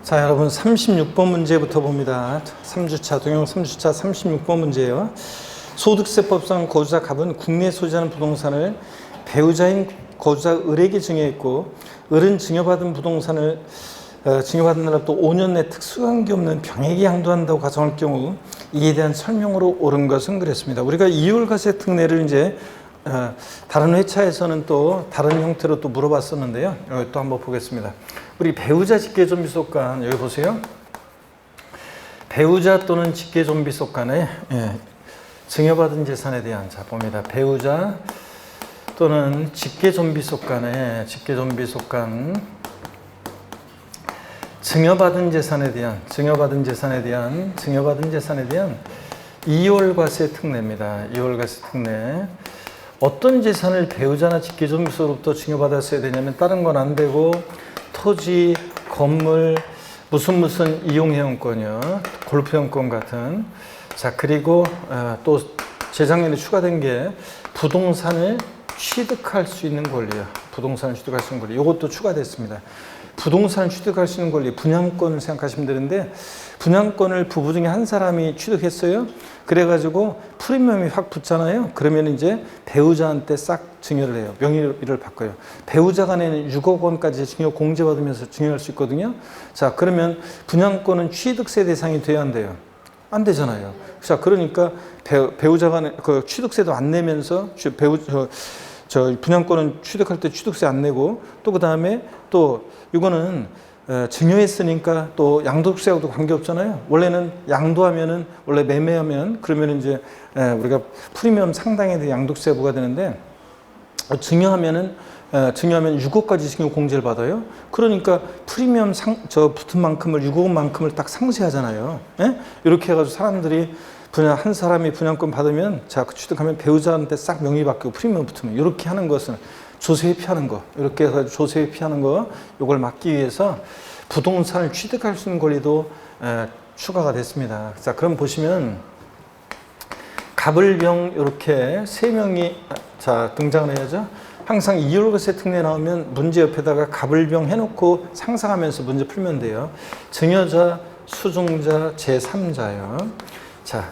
자, 여러분 36번 문제부터 봅니다. 3주차, 동영 3주차 36번 문제예요. 소득세법상 거주자 갑은 국내에 소유하는 부동산을 배우자인 거주자 을에게 증여했고, 을은 증여받은 부동산을 증여받은 날로부터 5년 내 특수관계 없는 병에게 양도한다고 가정할 경우 이에 대한 설명으로 옳은 것은 그랬습니다. 우리가 이율과세 특례를 이제 다른 회차에서는 또 다른 형태로 또 물어봤었는데요. 여기 또 한번 보겠습니다. 우리 배우자 직계존비속간 여기 보세요. 배우자 또는 직계존비속간에 증여받은 재산에 대한 자 봅니다. 배우자 또는 직계존비속간에 증여받은 재산에 대한 이월과세 특례입니다. 이월과세 특례. 어떤 재산을 배우자나 직계존비속으로부터 증여받았어야 되냐면 다른 건 안 되고 토지, 건물, 무슨 이용회원권이요, 골프회원권 같은. 자, 그리고 또 재작년에 추가된 게 부동산을 취득할 수 있는 권리요. 부동산을 취득할 수 있는 권리. 이것도 추가됐습니다. 부동산을 취득할 수 있는 권리, 분양권을 생각하시면 되는데, 분양권을 부부 중에 한 사람이 취득했어요. 그래가지고 프리미엄이 확 붙잖아요. 그러면 이제 배우자한테 싹 증여를 해요. 명의를 바꿔요. 배우자 간에는 6억 원까지 증여 공제받으면서 증여할 수 있거든요. 자, 그러면 분양권은 취득세 대상이 돼야 안 돼요? 안 되잖아요. 자, 그러니까 배우자 간에 그 취득세도 안 내면서 분양권은 취득할 때 취득세 안 내고, 또 그 다음에 또 이거는 증여했으니까 또 양도세하고도 관계없잖아요. 원래는 양도하면은, 원래 매매하면 그러면 이제 우리가 프리미엄 상당에 대해 양도세 부과되는데, 증여하면 6억까지 증여 공제를 받아요. 그러니까 프리미엄 붙은 만큼을 6억만큼을 딱 상쇄하잖아요. 예? 이렇게 해가지고 사람들이 한 사람이 분양권 받으면, 자, 취득하면 배우자한테 싹 명의 바뀌고 프리미엄 붙으면, 이렇게 하는 것은 조세 회피하는 거, 이렇게 해서 조세 회피하는 거, 이걸 막기 위해서 부동산을 취득할 수 있는 권리도 추가가 됐습니다. 자, 그럼 보시면 갑을병 이렇게 세 명이 자 등장을 해야죠. 항상 이율과세 특례 나오면 문제 옆에다가 갑을병 해놓고 상상하면서 문제 풀면 돼요. 증여자, 수증자, 제3자요. 자,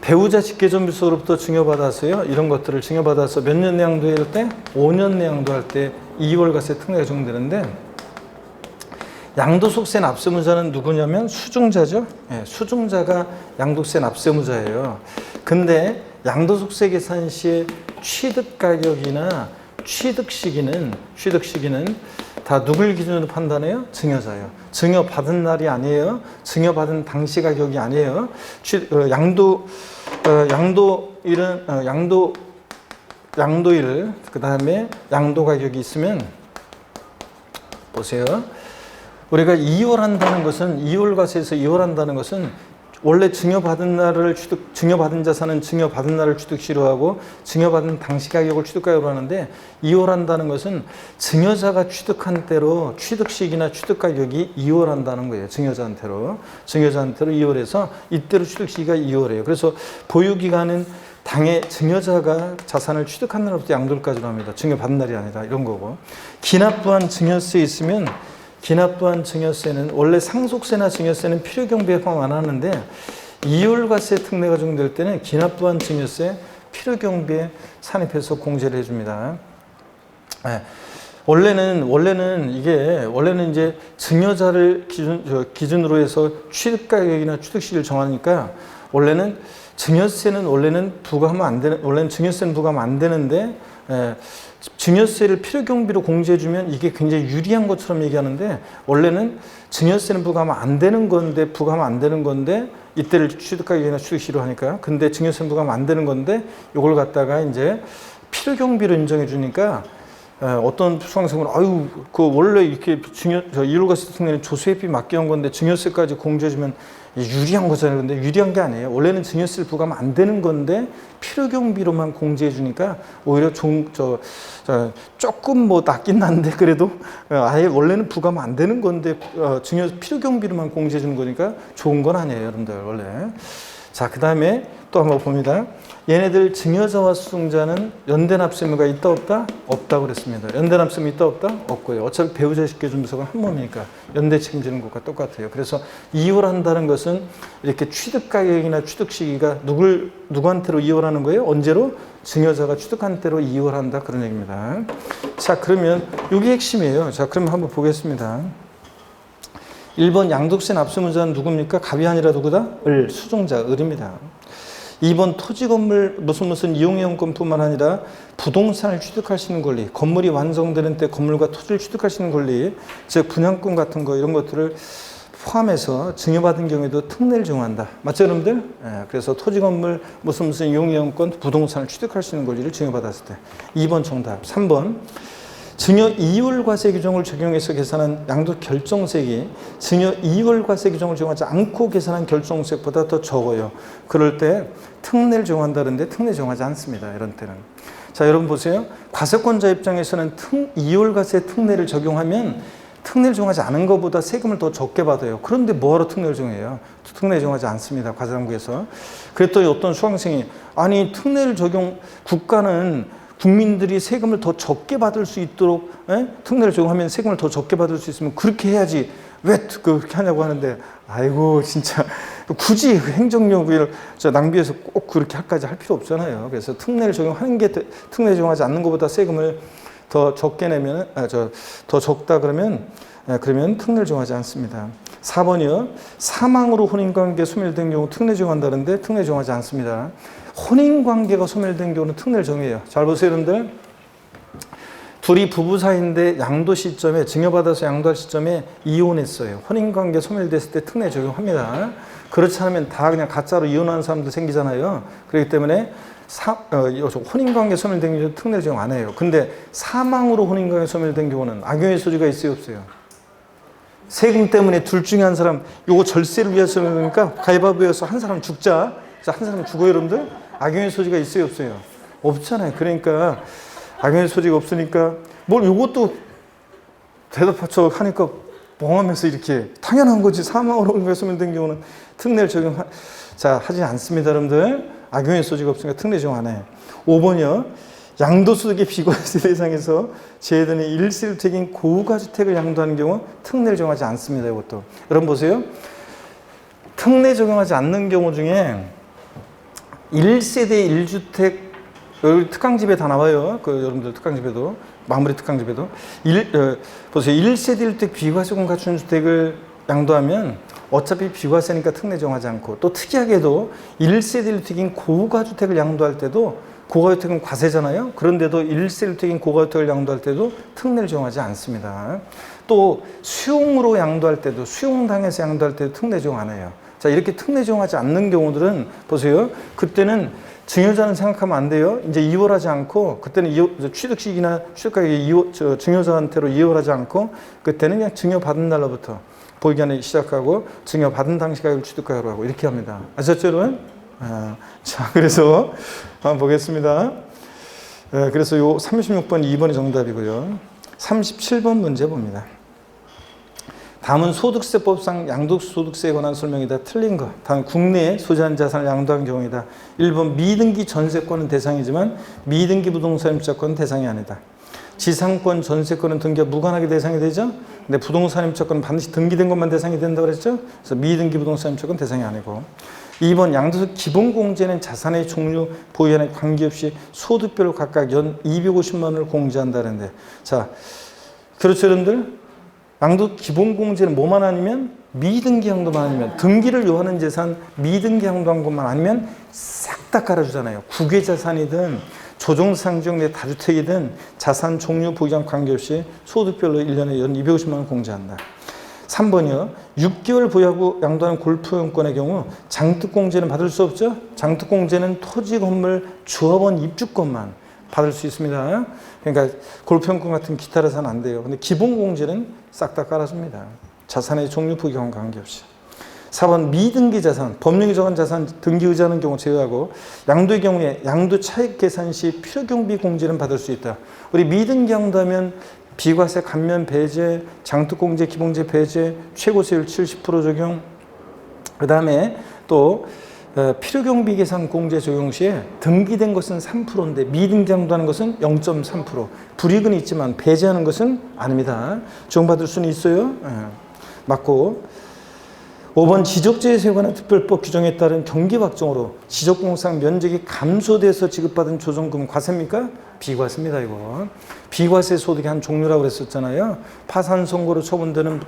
배우자 직계존비속으로부터 증여받았어요. 이런 것들을 증여받아서 몇 년 내 양도할 때? 5년 내 양도할 때 이월과세 특례가 적용되는데, 양도소득세 납세무자는 누구냐면 수증자죠. 예, 수증자가 양도세 납세무자예요. 근데 양도소득세 계산 시에 취득가격이나 취득시기는 다 누굴 기준으로 판단해요? 증여자예요. 증여받은 날이 아니에요. 증여받은 당시 가격이 아니에요. 양도일, 그 다음에 양도 가격이 있으면, 보세요. 우리가 이월한다는 것은, 이월과세에서 이월한다는 것은 원래 증여받은 자산은 증여받은 날을 취득시로 하고 증여받은 당시 가격을 취득가격으로 하는데, 이월한다는 것은 증여자가 취득한 때로 취득시기나 취득가격이 이월한다는 거예요. 증여자한테로 이월해서 이때로 취득시기가 이월해요. 그래서 보유기간은 당해 증여자가 자산을 취득한 날부터 양도일까지로 합니다. 증여받은 날이 아니라 이런 거고, 기납부한 증여세 있으면, 기납부한 증여세는 원래 상속세나 증여세는 필요경비에 포함 안 하는데, 이율과세 특례가 적용될 때는 기납부한 증여세 필요경비에 산입해서 공제를 해줍니다. 원래는 이제 증여자를 기준으로 해서 취득가격이나 취득시기를 정하니까, 원래는 증여세는 부과하면 안 되는데, 증여세를 필요경비로 공제해주면 이게 굉장히 유리한 것처럼 얘기하는데, 원래는 증여세는 부과하면 안 되는 건데 이때를 취득가격이나 취득시로 하니까. 근데 증여세는 부과하면 안 되는 건데 이걸 갖다가 이제 필요경비로 인정해 주니까, 어떤 수강생은 원래 이렇게 이율과세 특례는 조세회피 맞게 한 건데 증여세까지 공제해주면 유리한 거잖아요. 근데 유리한 게 아니에요. 원래는 증여세를 부과하면 안 되는 건데 필요경비로만 공제해 주니까 오히려 조금 낫긴 난데, 그래도 아예 원래는 부과하면 안 되는 건데 필요경비로만 공제해 주는 거니까 좋은 건 아니에요, 여러분들 원래. 자, 그 다음에 또 한번 봅니다. 얘네들 증여자와 수증자는 연대납세 의무가 있다 없다? 없다고 그랬습니다. 연대납세 의무 있다 없다? 없고요. 어차피 배우자 직계존비속은 한 몸이니까 연대 책임지는 것과 똑같아요. 그래서 이월한다는 것은 이렇게 취득 가격이나 취득 시기가 누구한테로 이월하는 거예요? 언제로? 증여자가 취득한 때로 이월한다 그런 얘기입니다. 자, 그러면 이게 핵심이에요. 자, 그럼 한번 보겠습니다. 1번 양도세 납세무자는 누굽니까? 갑이 아니라 누구다? 수증자, 을입니다. 2번 토지 건물 무슨 이용이용권뿐만 아니라 부동산을 취득할 수 있는 권리, 건물이 완성되는 때 건물과 토지를 취득할 수 있는 권리, 즉 분양권 같은 거 이런 것들을 포함해서 증여받은 경우에도 특례를 적용한다. 맞죠, 여러분들? 그래서 토지 건물 무슨 이용이용권 부동산을 취득할 수 있는 권리를 증여받았을 때. 2번 정답. 3번 증여 이월과세 규정을 적용해서 계산한 양도 결정세액이 증여 이월과세 규정을 적용하지 않고 계산한 결정세액보다 더 적어요. 그럴 때 특례를 적용한다는데 특례 적용하지 않습니다. 이런 때는. 자, 여러분 보세요. 과세권자 입장에서는 이월과세 특례를 적용하면 특례를 적용하지 않은 것보다 세금을 더 적게 받아요. 그런데 뭐하러 특례를 적용해요? 특례 적용하지 않습니다. 과세당국에서. 그랬더니 어떤 수강생이 아니 특례를 적용 국가는 국민들이 세금을 더 적게 받을 수 있도록 특례를 적용하면 세금을 더 적게 받을 수 있으면 그렇게 해야지 왜 그렇게 하냐고 하는데 아이고 진짜 굳이 행정력을 낭비해서 꼭 그렇게 할까지 할 필요 없잖아요. 그래서 특례를 적용하는 게 특례 적용하지 않는 것보다 세금을 더 적게 내면 더 적다 그러면 특례를 적용하지 않습니다. 4번이요. 사망으로 혼인관계 소멸된 경우 특례 적용한다는데 특례 적용하지 않습니다. 혼인관계가 소멸된 경우는 특례를 정해요. 잘 보세요, 여러분들. 둘이 부부 사이인데 양도 시점에 증여받아서 양도할 시점에 이혼했어요. 혼인관계 소멸됐을 때 특례 적용합니다. 그렇지 않으면 다 그냥 가짜로 이혼하는 사람도 생기잖아요. 그렇기 때문에 혼인관계 소멸된 경우는 특례 적용 안 해요. 근데 사망으로 혼인관계 소멸된 경우는 악용의 소지가 있어요, 없어요? 세금 때문에 둘 중에 한 사람 요거 절세를 위해서 그러니까 가위바위보여서 한 사람 죽자. 자, 한 사람 죽어요, 여러분들? 악용의 소지가 있어요, 없어요? 없잖아요. 그러니까 악용의 소지가 없으니까 뭘 요것도 대답하쳐 하니까 멍하면서 이렇게 당연한 거지. 사망으로 소멸된 경우는 특례를 하지 않습니다, 여러분들. 악용의 소지가 없으니까 특례 적용 안 해요. 5번이요. 양도소득의 비과세 대상에서 제외되는 1세대주택인 고가주택을 양도하는 경우 특례를 적용하지 않습니다. 이것도. 여러분 보세요. 특례 적용하지 않는 경우 중에 1세대 1주택 여기 특강집에 다 나와요. 여러분들 특강집에도 마무리 특강집에도 보세요. 1세대 1주택 비과세권 갖춘 주택을 양도하면 어차피 비과세니까 특례 적용하지 않고 또 특이하게도 1세대 1주택인 고가주택을 양도할 때도 고가주택은 과세잖아요. 그런데도 1세대 1주택인 고가주택을 양도할 때도 특례를 적용하지 않습니다. 또 수용으로 양도할 때도 수용당해서 양도할 때도 특례 적용 안 해요. 자, 이렇게 특례 적용하지 않는 경우들은 보세요. 그때는 증여자는 생각하면 안 돼요. 이제 이월하지 않고 그때는 취득시기나 취득가격이 증여자한테로 이월하지 않고 그때는 그냥 증여받은 날로부터 보기간에 시작하고 증여받은 당시 가격을 취득가격으로 하고 이렇게 합니다. 아셨죠, 여러분? 자, 그래서 한번 보겠습니다. 그래서 요 36번 2번이 정답이고요. 37번 문제 봅니다. 다음은 소득세법상 양도소득세에 관한 설명이다. 틀린 거. 다음 국내에 소지한 자산을 양도한 경우이다. 1번 미등기 전세권은 대상이지만 미등기 부동산 임차권은 대상이 아니다. 지상권 전세권은 등기와 무관하게 대상이 되죠. 근데 부동산 임차권은 반드시 등기된 것만 대상이 된다고 그랬죠. 그래서 미등기 부동산 임차권 대상이 아니고. 2번 양도세 기본공제는 자산의 종류, 보유한에 관계없이 소득별로 각각 연 250만 원을 공제한다는데. 자, 그렇죠, 여러분들? 양도 기본공제는 뭐만 아니면 미등기 양도만 아니면 등기를 요하는 재산 미등기 양도한 것만 아니면 싹 다 깔아주잖아요. 국외자산이든 조정상지역 내 다주택이든 자산 종류 보유한 관계없이 소득별로 1년에 연 250만 원 공제한다. 3번이요. 6개월 보유하고 양도하는 골프용권의 경우 장특공제는 받을 수 없죠. 장특공제는 토지, 건물, 조합원 입주권만 받을 수 있습니다. 그러니까 골프용권 같은 기타 자산 안 돼요. 근데 기본공제는 싹 다 깔아줍니다. 자산의 종류, 부기관 관계없이. 4번 미등기 자산, 법령이 정한 자산 등기 의지하는 경우 제외하고 양도의 경우에 양도 차익 계산 시 필요경비 공제는 받을 수 있다. 우리 미등기 양도하면 비과세 감면 배제, 장특공제, 기본제 배제, 최고세율 70% 적용. 그 다음에 또 필요경비 계산 공제 적용 시에 등기된 것은 3%인데 미등기한다는 것은 0.3%. 불이익은 있지만 배제하는 것은 아닙니다. 적용받을 수는 있어요. 맞고 5번 지적재해에 관한 특별법 규정에 따른 경기 확정으로 지적공상 면적이 감소돼서 지급받은 조정금 과세입니까? 비과세입니다. 이거 비과세 소득의 한 종류라고 그랬었잖아요. 파산 선고로 처분되는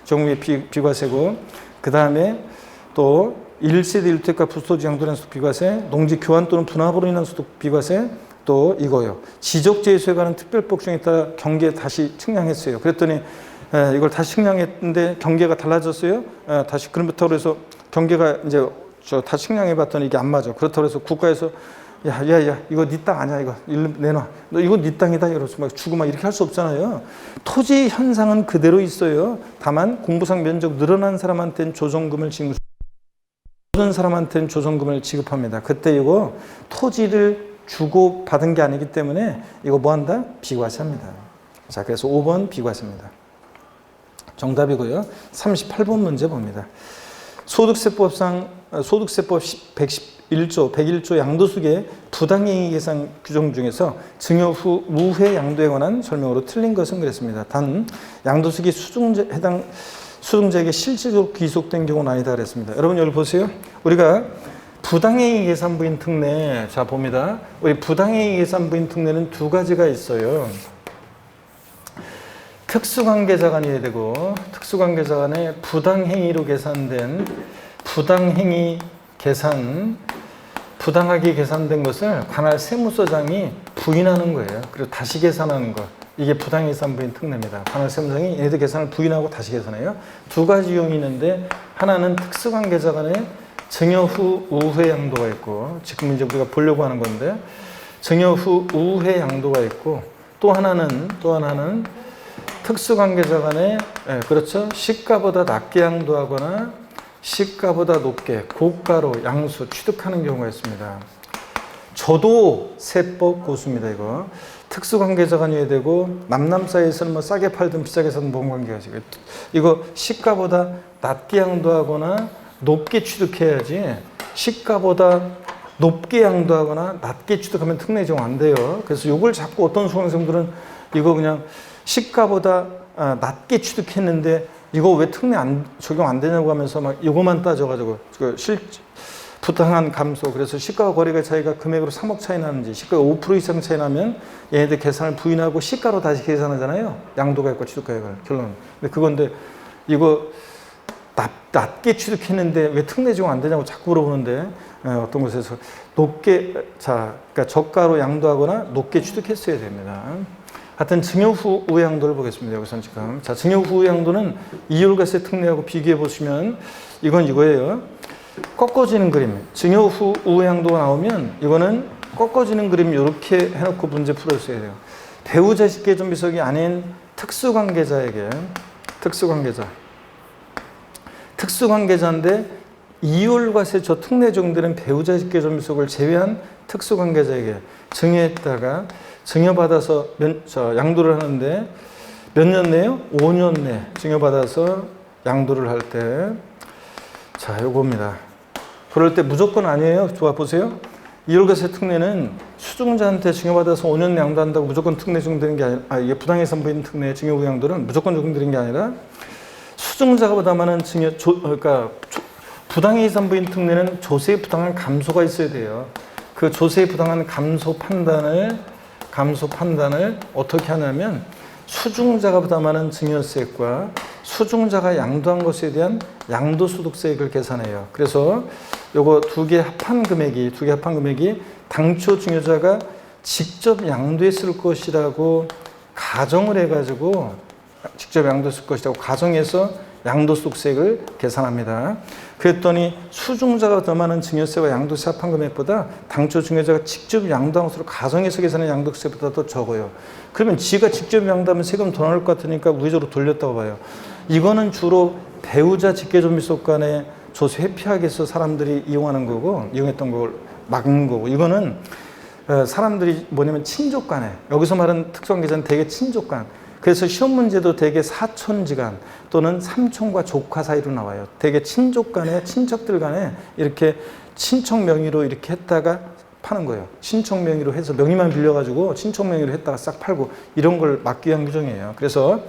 종류의 비과세고, 그 다음에 또 1세대 1주택가 부소지 양도난 소득 비과세, 농지 교환 또는 분합으로 인한 소득 비과세, 또 이거요. 지적재해에 관한 특별법 규정에 따라 경계 다시 측량했어요. 그랬더니 이걸 다시 측량했는데 경계가 달라졌어요. 다시 그럼부터 해서 경계가 이제 다시 측량해봤더니 이게 안 맞아. 그렇다고 해서 국가에서 야 이거 네 땅 아니야, 이거 내놔, 너 이거 네 땅이다 이러면서 막 주고 막 이렇게 할 수 없잖아요. 토지 현상은 그대로 있어요. 다만 공부상 면적 늘어난 사람한테는 조정금을 지급, 모든 사람한테는 조정금을 지급합니다. 그때 이거 토지를 주고 받은 게 아니기 때문에 이거 뭐 한다? 비과세합니다. 자, 그래서 5번 비과세입니다. 정답이고요. 38번 문제 봅니다. 소득세법 101조 양도수계 부당행위 계산 규정 중에서 증여 후 무회 양도에 관한 설명으로 틀린 것은 그랬습니다. 단 양도수계 해당 수증자에게 실질적으로 귀속된 경우는 아니다 그랬습니다. 여러분 여기 보세요. 우리가 부당행위 계산부인 특례, 자 봅니다. 우리 부당행위 계산부인 특례는 두 가지가 있어요. 특수관계자 간이 되고, 특수관계자 간에 부당행위로 계산된 부당행위 계산, 부당하게 계산된 것을 관할 세무서장이 부인하는 거예요. 그리고 다시 계산하는 거. 이게 부당행위 계산부인 특례입니다. 관할 세무서장이 얘들 계산을 부인하고 다시 계산해요. 두 가지 유형이 있는데, 하나는 특수관계자 간에 증여 후 우회 양도가 있고, 지금 이제 우리가 보려고 하는 건데, 증여 후 우회 양도가 있고, 또 하나는 특수관계자 간에, 그렇죠, 시가보다 낮게 양도하거나 시가보다 높게 고가로 양수 취득하는 경우가 있습니다. 저도 세법 고수입니다. 이거 특수관계자 간이 되고, 남남 사이에서는 뭐 싸게 팔든 비싸게 사든 뭔 관계가 지금, 이거 시가보다 낮게 양도하거나 높게 취득해야지, 시가보다 높게 양도하거나 낮게 취득하면 특례 적용 안 돼요. 그래서 이걸 자꾸 어떤 수강생들은 이거 그냥 시가보다 낮게 취득했는데 이거 왜 특례 적용 안 되냐고 하면서 막 이거만 따져가지고 부당한 감소, 그래서 시가와 거래가 차이가 금액으로 3억 차이 나는지 시가가 5% 이상 차이 나면 얘네들 계산을 부인하고 시가로 다시 계산하잖아요. 양도가액과 취득가액을 결론은. 근데 그건데 이거 낮게 취득했는데 왜 특례 적용 안 되냐고 자꾸 물어보는데, 어떤 곳에서 높게, 그러니까 저가로 양도하거나 높게 취득했어야 됩니다. 하여튼 증여 후 우회 양도를 보겠습니다. 여기서는 지금. 자, 증여 후 우회 양도는 이율과세 특례하고 비교해 보시면 이건 이거예요. 꺾어지는 그림. 증여 후 우회 양도가 나오면 이거는 꺾어지는 그림 이렇게 해놓고 문제 풀어주셔야 돼요. 배우자 직계존비속이 아닌 특수관계자에게, 특수관계자인데 이율과세 저 특례 적용되는 배우자 직계존비속을 제외한 특수관계자에게 증여했다가 증여받아서 양도를 하는데 몇 년 내요? 5년 내 증여받아서 양도를 할 때, 자, 요겁니다. 그럴 때 무조건 아니에요. 좋아 보세요. 이율과세 특례는 수증자한테 증여받아서 5년 내 양도한다고 무조건 특례 적용되는 게 아니라, 이게 부당해산부인 특례 증여 후 양도는 무조건 적용되는 게 아니라 수증자가 보다 많은 그러니까 부당해산부인 특례는 조세의 부당한 감소가 있어야 돼요. 그 조세의 부당한 감소 판단을 어떻게 하냐면 수증자가 부담하는 증여세액과 수증자가 양도한 것에 대한 양도소득세액을 계산해요. 그래서 요거 두 개 합한 금액이 당초 증여자가 직접 양도했을 것이라고 가정을 해가지고, 직접 양도했을 것이라고 가정해서 양도소득세액을 계산합니다. 그랬더니 수증자가 부담하는 증여세와 양도세 합한 금액보다 당초 증여자가 직접 양도한 것으로 가정해서 계산한 양도세보다 더 적어요. 그러면 지가 직접 양도하면 세금 더 나올 것 같으니까 우회적으로 돌렸다고 봐요. 이거는 주로 배우자 직계존비속 간에 조세 회피하기 위해서 사람들이 이용하는 거고, 이용했던 걸 막는 거고, 이거는 사람들이 뭐냐면 친족 간에, 여기서 말하는 특수관계자는 대개 친족 간, 그래서 시험 문제도 대개 사촌지간 또는 삼촌과 조카 사이로 나와요. 대개 친족 간에, 친척들 간에 이렇게 친척 명의로 이렇게 했다가 파는 거예요. 친척 명의로 해서 명의만 빌려가지고 친척 명의로 했다가 싹 팔고 이런 걸 막기 위한 규정이에요. 그래서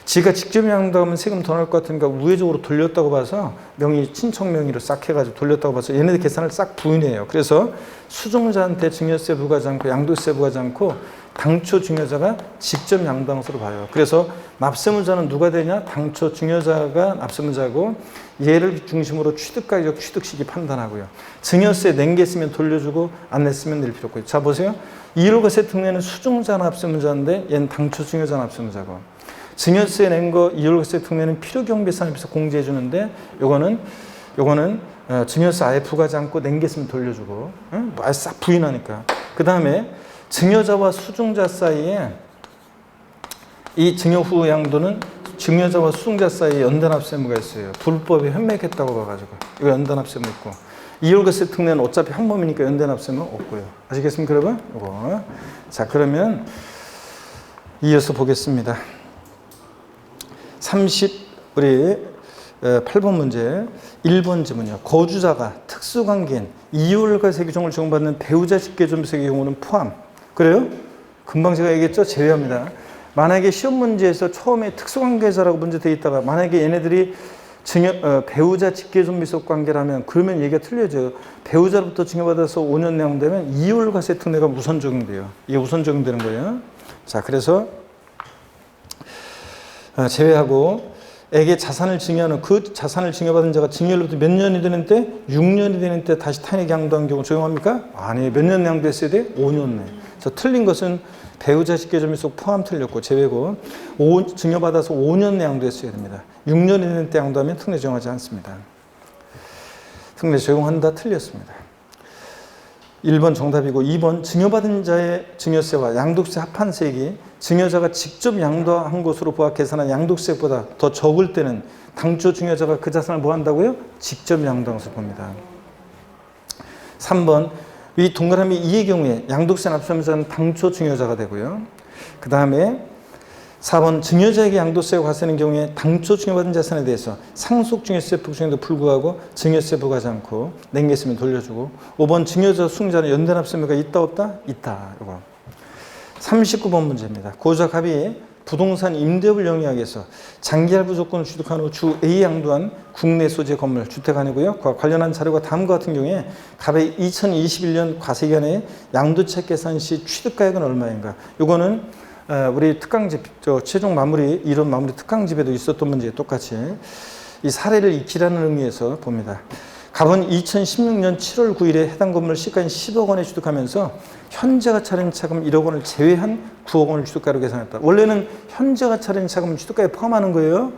지가 직접 양도하면 세금 더 나올 것 같으니까 우회적으로 돌렸다고 봐서 명의 친척 명의로 싹 해가지고 돌렸다고 봐서 얘네들 계산을 싹 부인해요. 그래서 수종자한테 증여세 부과하지 않고 양도세 부과하지 않고 당초 증여자가 직접 양도한 것으로 봐요. 그래서 납세문자는 누가 되냐? 당초 증여자가 납세문자고 얘를 중심으로 취득가격, 취득시기 판단하고요. 증여세 낸 게 있으면 돌려주고 안 냈으면 낼 필요 없고요. 자 보세요. 2월과세 특례는 수종자 납세문자인데 얘는 당초 증여자 납세문자고 증여세 낸 거 2월과세 특례는 필요경비산에 비해서 공제해 주는데 요거는 증여세 아예 부과하지 않고 낸 게 있으면 돌려주고 아예 싹 부인하니까. 그 다음에 증여자와 수종자 사이에 이 증여 후 양도는 증여자와 수종자 사이에 연대납세무가 있어요. 불법이 현맥했다고 봐가지고 이거 연대납세무 있고 2월과세 특례는 어차피 한 몸이니까 연대납세무 없고요. 아시겠습니까 여러분? 이거. 자 그러면 이어서 보겠습니다. 우리 8번 문제 1번 지문이요. 거주자가 특수관계인 2월과세 규정을 적용받는 배우자 직계존비세의 경우는 포함. 그래요? 금방 제가 얘기했죠? 제외합니다. 만약에 시험 문제에서 처음에 특수관계자라고 문제 돼 있다가 만약에 얘네들이 배우자 직계존비속 관계라면 그러면 얘기가 틀려져요. 배우자로부터 증여받아서 5년 내용 되면 2월과세 특례가 우선 적용돼요. 이게 우선 적용되는 거예요. 자, 그래서 제외하고 에게 자산을 증여하는 그 자산을 증여받은 자가 증여로부터 몇 년이 되는 때? 6년이 되는 때 다시 타인에게 양도한 경우 적용합니까? 아니에요. 몇 년 양도했어야 돼? 5년 내. 그래서 틀린 것은 배우자 직계존비속 포함 틀렸고 제외고 증여받아서 5년 내 양도했어야 됩니다. 6년이 되는 때 양도하면 특례 적용하지 않습니다. 특례 적용한다 틀렸습니다. 1번 정답이고 2번 증여받은 자의 증여세와 양도세 합한세액이 증여자가 직접 양도한 것으로 보아 계산한 양도세액보다 더 적을 때는 당초 증여자가 그 자산을 뭐 한다고요? 직접 양도한 것을 봅니다. 3번 위 동그라미 2의 경우에 양도세 납세자는 당초 증여자가 되고요. 그 다음에 4번 증여자에게 양도세가 과세하는 경우에 당초 증여받은 자산에 대해서 상속 증여세 부과에도 불구하고 증여세 부과하지 않고 낸 게 있으면 돌려주고 5번 증여자 수증자는 연대납세무가 있다 없다? 있다. 이거 39번 문제입니다. 고자 갑이 부동산 임대업을 영위하기 위해서 장기할부 조건을 취득한 후 주 A 양도한 국내 소재 건물 주택 아니고요. 그와 관련한 자료가 다음과 같은 경우에 갑의 2021년 과세기간에 양도책 계산 시 취득가액은 얼마인가? 이거는 우리 특강집 최종 마무리 이론 마무리 특강집에도 있었던 문제 똑같이 이 사례를 익히라는 의미에서 봅니다. 갑은 2016년 7월 9일에 해당 건물 시가인 10억 원에 취득하면서 현재가 차린 차금 1억 원을 제외한 9억 원을 취득가로 계산했다. 원래는 현재가 차린 차금 취득가에 포함하는 거예요.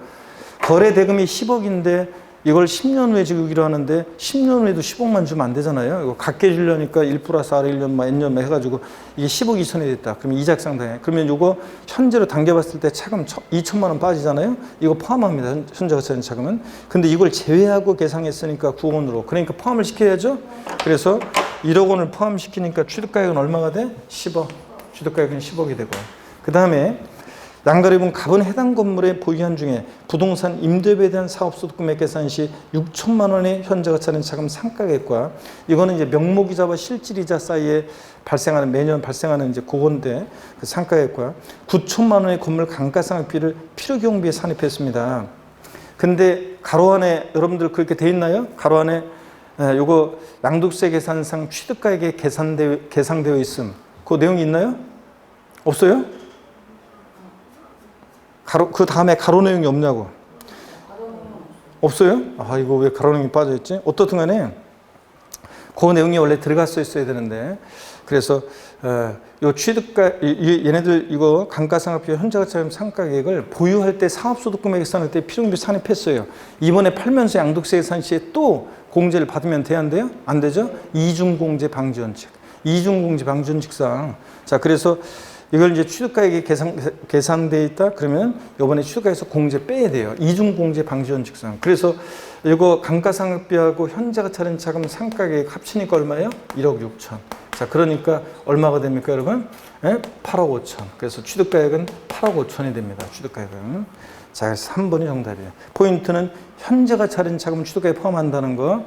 거래 대금이 10억인데 이걸 10년 후에 주기로 하는데 10년 후에도 10억만 주면 안 되잖아요. 이거 갖게 주려니까 1 플러스 R 1년 막 N년 해가지고 이게 10억 2천이 됐다. 그러면 이자상 당해. 그러면 이거 현재로 당겨봤을 때 차금 2천만 원 빠지잖아요. 이거 포함합니다. 현재가 차린 차금은. 근데 이걸 제외하고 계상했으니까 9억 원으로. 그러니까 포함을 시켜야죠. 그래서 1억 원을 포함시키니까 취득가액은 얼마가 돼? 10억. 취득가액은 10억이 되고. 그 다음에 양가리분 갑은 해당 건물의 보유한 중에 부동산 임대비에 대한 사업소득 금액 계산 시 6천만 원의 현재가 차린 차금 상가액과 이거는 이제 명목이자와 실질이자 사이에 발생하는 매년 발생하는 이제 그건데 그 상가액과 9천만 원의 건물 감가상각비를 필요경비에 산입했습니다. 근데 가로 안에 여러분들 그렇게 돼 있나요? 가로 안에 요거 양도세 계산상 취득가액에 계상되어 있음. 그 내용이 있나요? 없어요? 그 다음에 가로 내용이 없냐고. 없어요? 아, 이거 왜 가로 내용이 빠져있지? 어떻든 간에 그 내용이 원래 들어갔어 있어야 되는데 그래서 요 취득가 얘네들 이거 감가상각비 현재가 차림 상가액을 보유할 때 사업소득금액 계산할 때 필요경비 산입했어요. 이번에 팔면서 양도세 계산 시에 또 공제를 받으면 돼야 안 돼요? 안 되죠? 이중공제 방지원칙. 이중공제 방지원칙상 자 그래서 이걸 이제 취득가액이 계산되어 있다 그러면 이번에 취득가액에서 공제 빼야 돼요. 이중공제 방지원칙상. 그래서 이거 감가상각비하고 현재가 차린 차금 상가액 합치니까 얼마예요? 1억 6천. 자 그러니까 얼마가 됩니까 여러분? 8억 5천. 그래서 취득가액은 8억 5천이 됩니다. 취득가액은. 자, 그래서 3번이 정답이에요. 포인트는 현재가 차린 자금 취득에 포함한다는 거.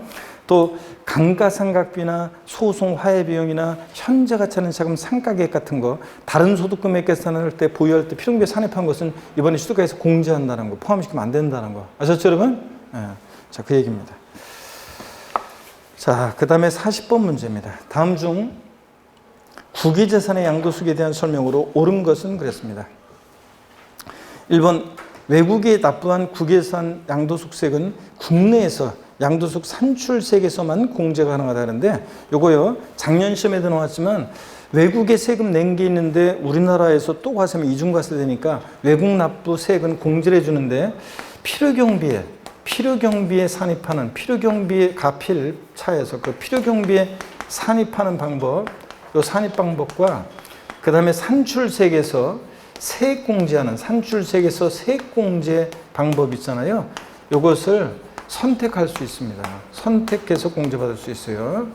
또 감가상각비나 소송 화해 비용이나 현재가 차린 자금 상가계획 같은 거, 다른 소득 금액 계산을 할 때 보유할 때 필요경비에 산입한 것은 이번에 취득가에서 공제한다는 거, 포함시키면 안 된다는 거. 아셨죠, 여러분? 네. 자, 그 얘기입니다. 자, 그 다음에 40번 문제입니다. 다음 중 국유재산의 양도소득에 대한 설명으로 옳은 것은 그랬습니다. 1번, 외국에 납부한 국유재산 양도소득세액은 국내에서 양도소득 산출세액에서만 공제가 가능하다는데, 요거요, 작년 시험에도 나왔지만 외국에 세금 낸 게 있는데 우리나라에서 또 과세하면 이중과세 되니까 외국 납부 세액은 공제를 해주는데, 필요경비에 산입하는, 필요경비에 가필 차에서 그 필요경비에 산입하는 방법, 요 산입 방법과 그 다음에 산출세액에서 세액 공제하는, 산출세액에서 세액 공제 방법 있잖아요. 요것을 선택할 수 있습니다. 선택해서 공제받을 수 있어요.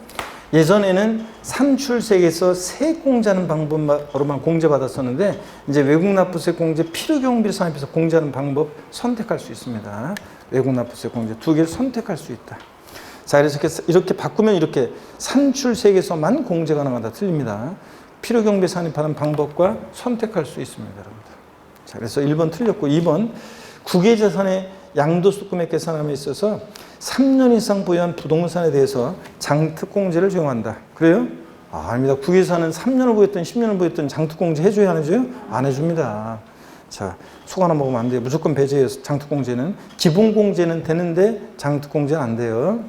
예전에는 산출세액에서 세액 공제하는 방법으로만 공제받았었는데, 이제 외국 납부세 공제, 필요경비를 산입해서 공제하는 방법 선택할 수 있습니다. 외국 납부세 공제 두 개를 선택할 수 있다. 자, 그래서 이렇게 바꾸면 이렇게 산출세액에서만 공제 가능하다. 틀립니다. 필요경비에 산입하는 방법과 선택할 수 있습니다, 여러분들. 자, 그래서 1번 틀렸고, 2번 국외재산의 양도소득금액 계산함에 있어서 3년 이상 보유한 부동산에 대해서 장특공제를 적용한다. 그래요? 아닙니다. 국외재산은 3년을 보였든 10년을 보였든 장특공제 해줘야 안 해줘요? 안 해줍니다. 자, 속 하나 먹으면 안 돼요. 무조건 배제해요. 장특공제는. 기본공제는 되는데 장특공제는 안 돼요.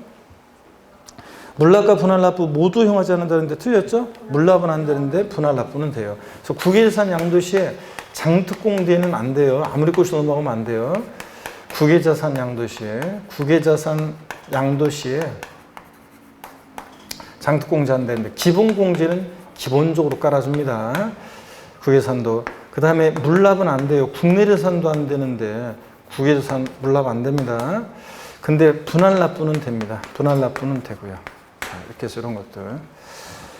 물납과 분할납부 모두 형하지 않는다는데 틀렸죠? 물납은 안 되는데 분할납부는 돼요. 그래서 국외재산 양도시에 장특공제는 안 돼요. 아무리 꼬시 넘어가면 안 돼요. 국외자산 양도시에 장특공제 안 되는데, 기본공제는 기본적으로 깔아줍니다. 국외산도. 그 다음에 물납은 안 돼요. 국내재산도 안 되는데 국외재산 물납 안 됩니다. 근데 분할납부는 됩니다. 분할납부는 되고요. 자, 이렇게 해서 이런 것들.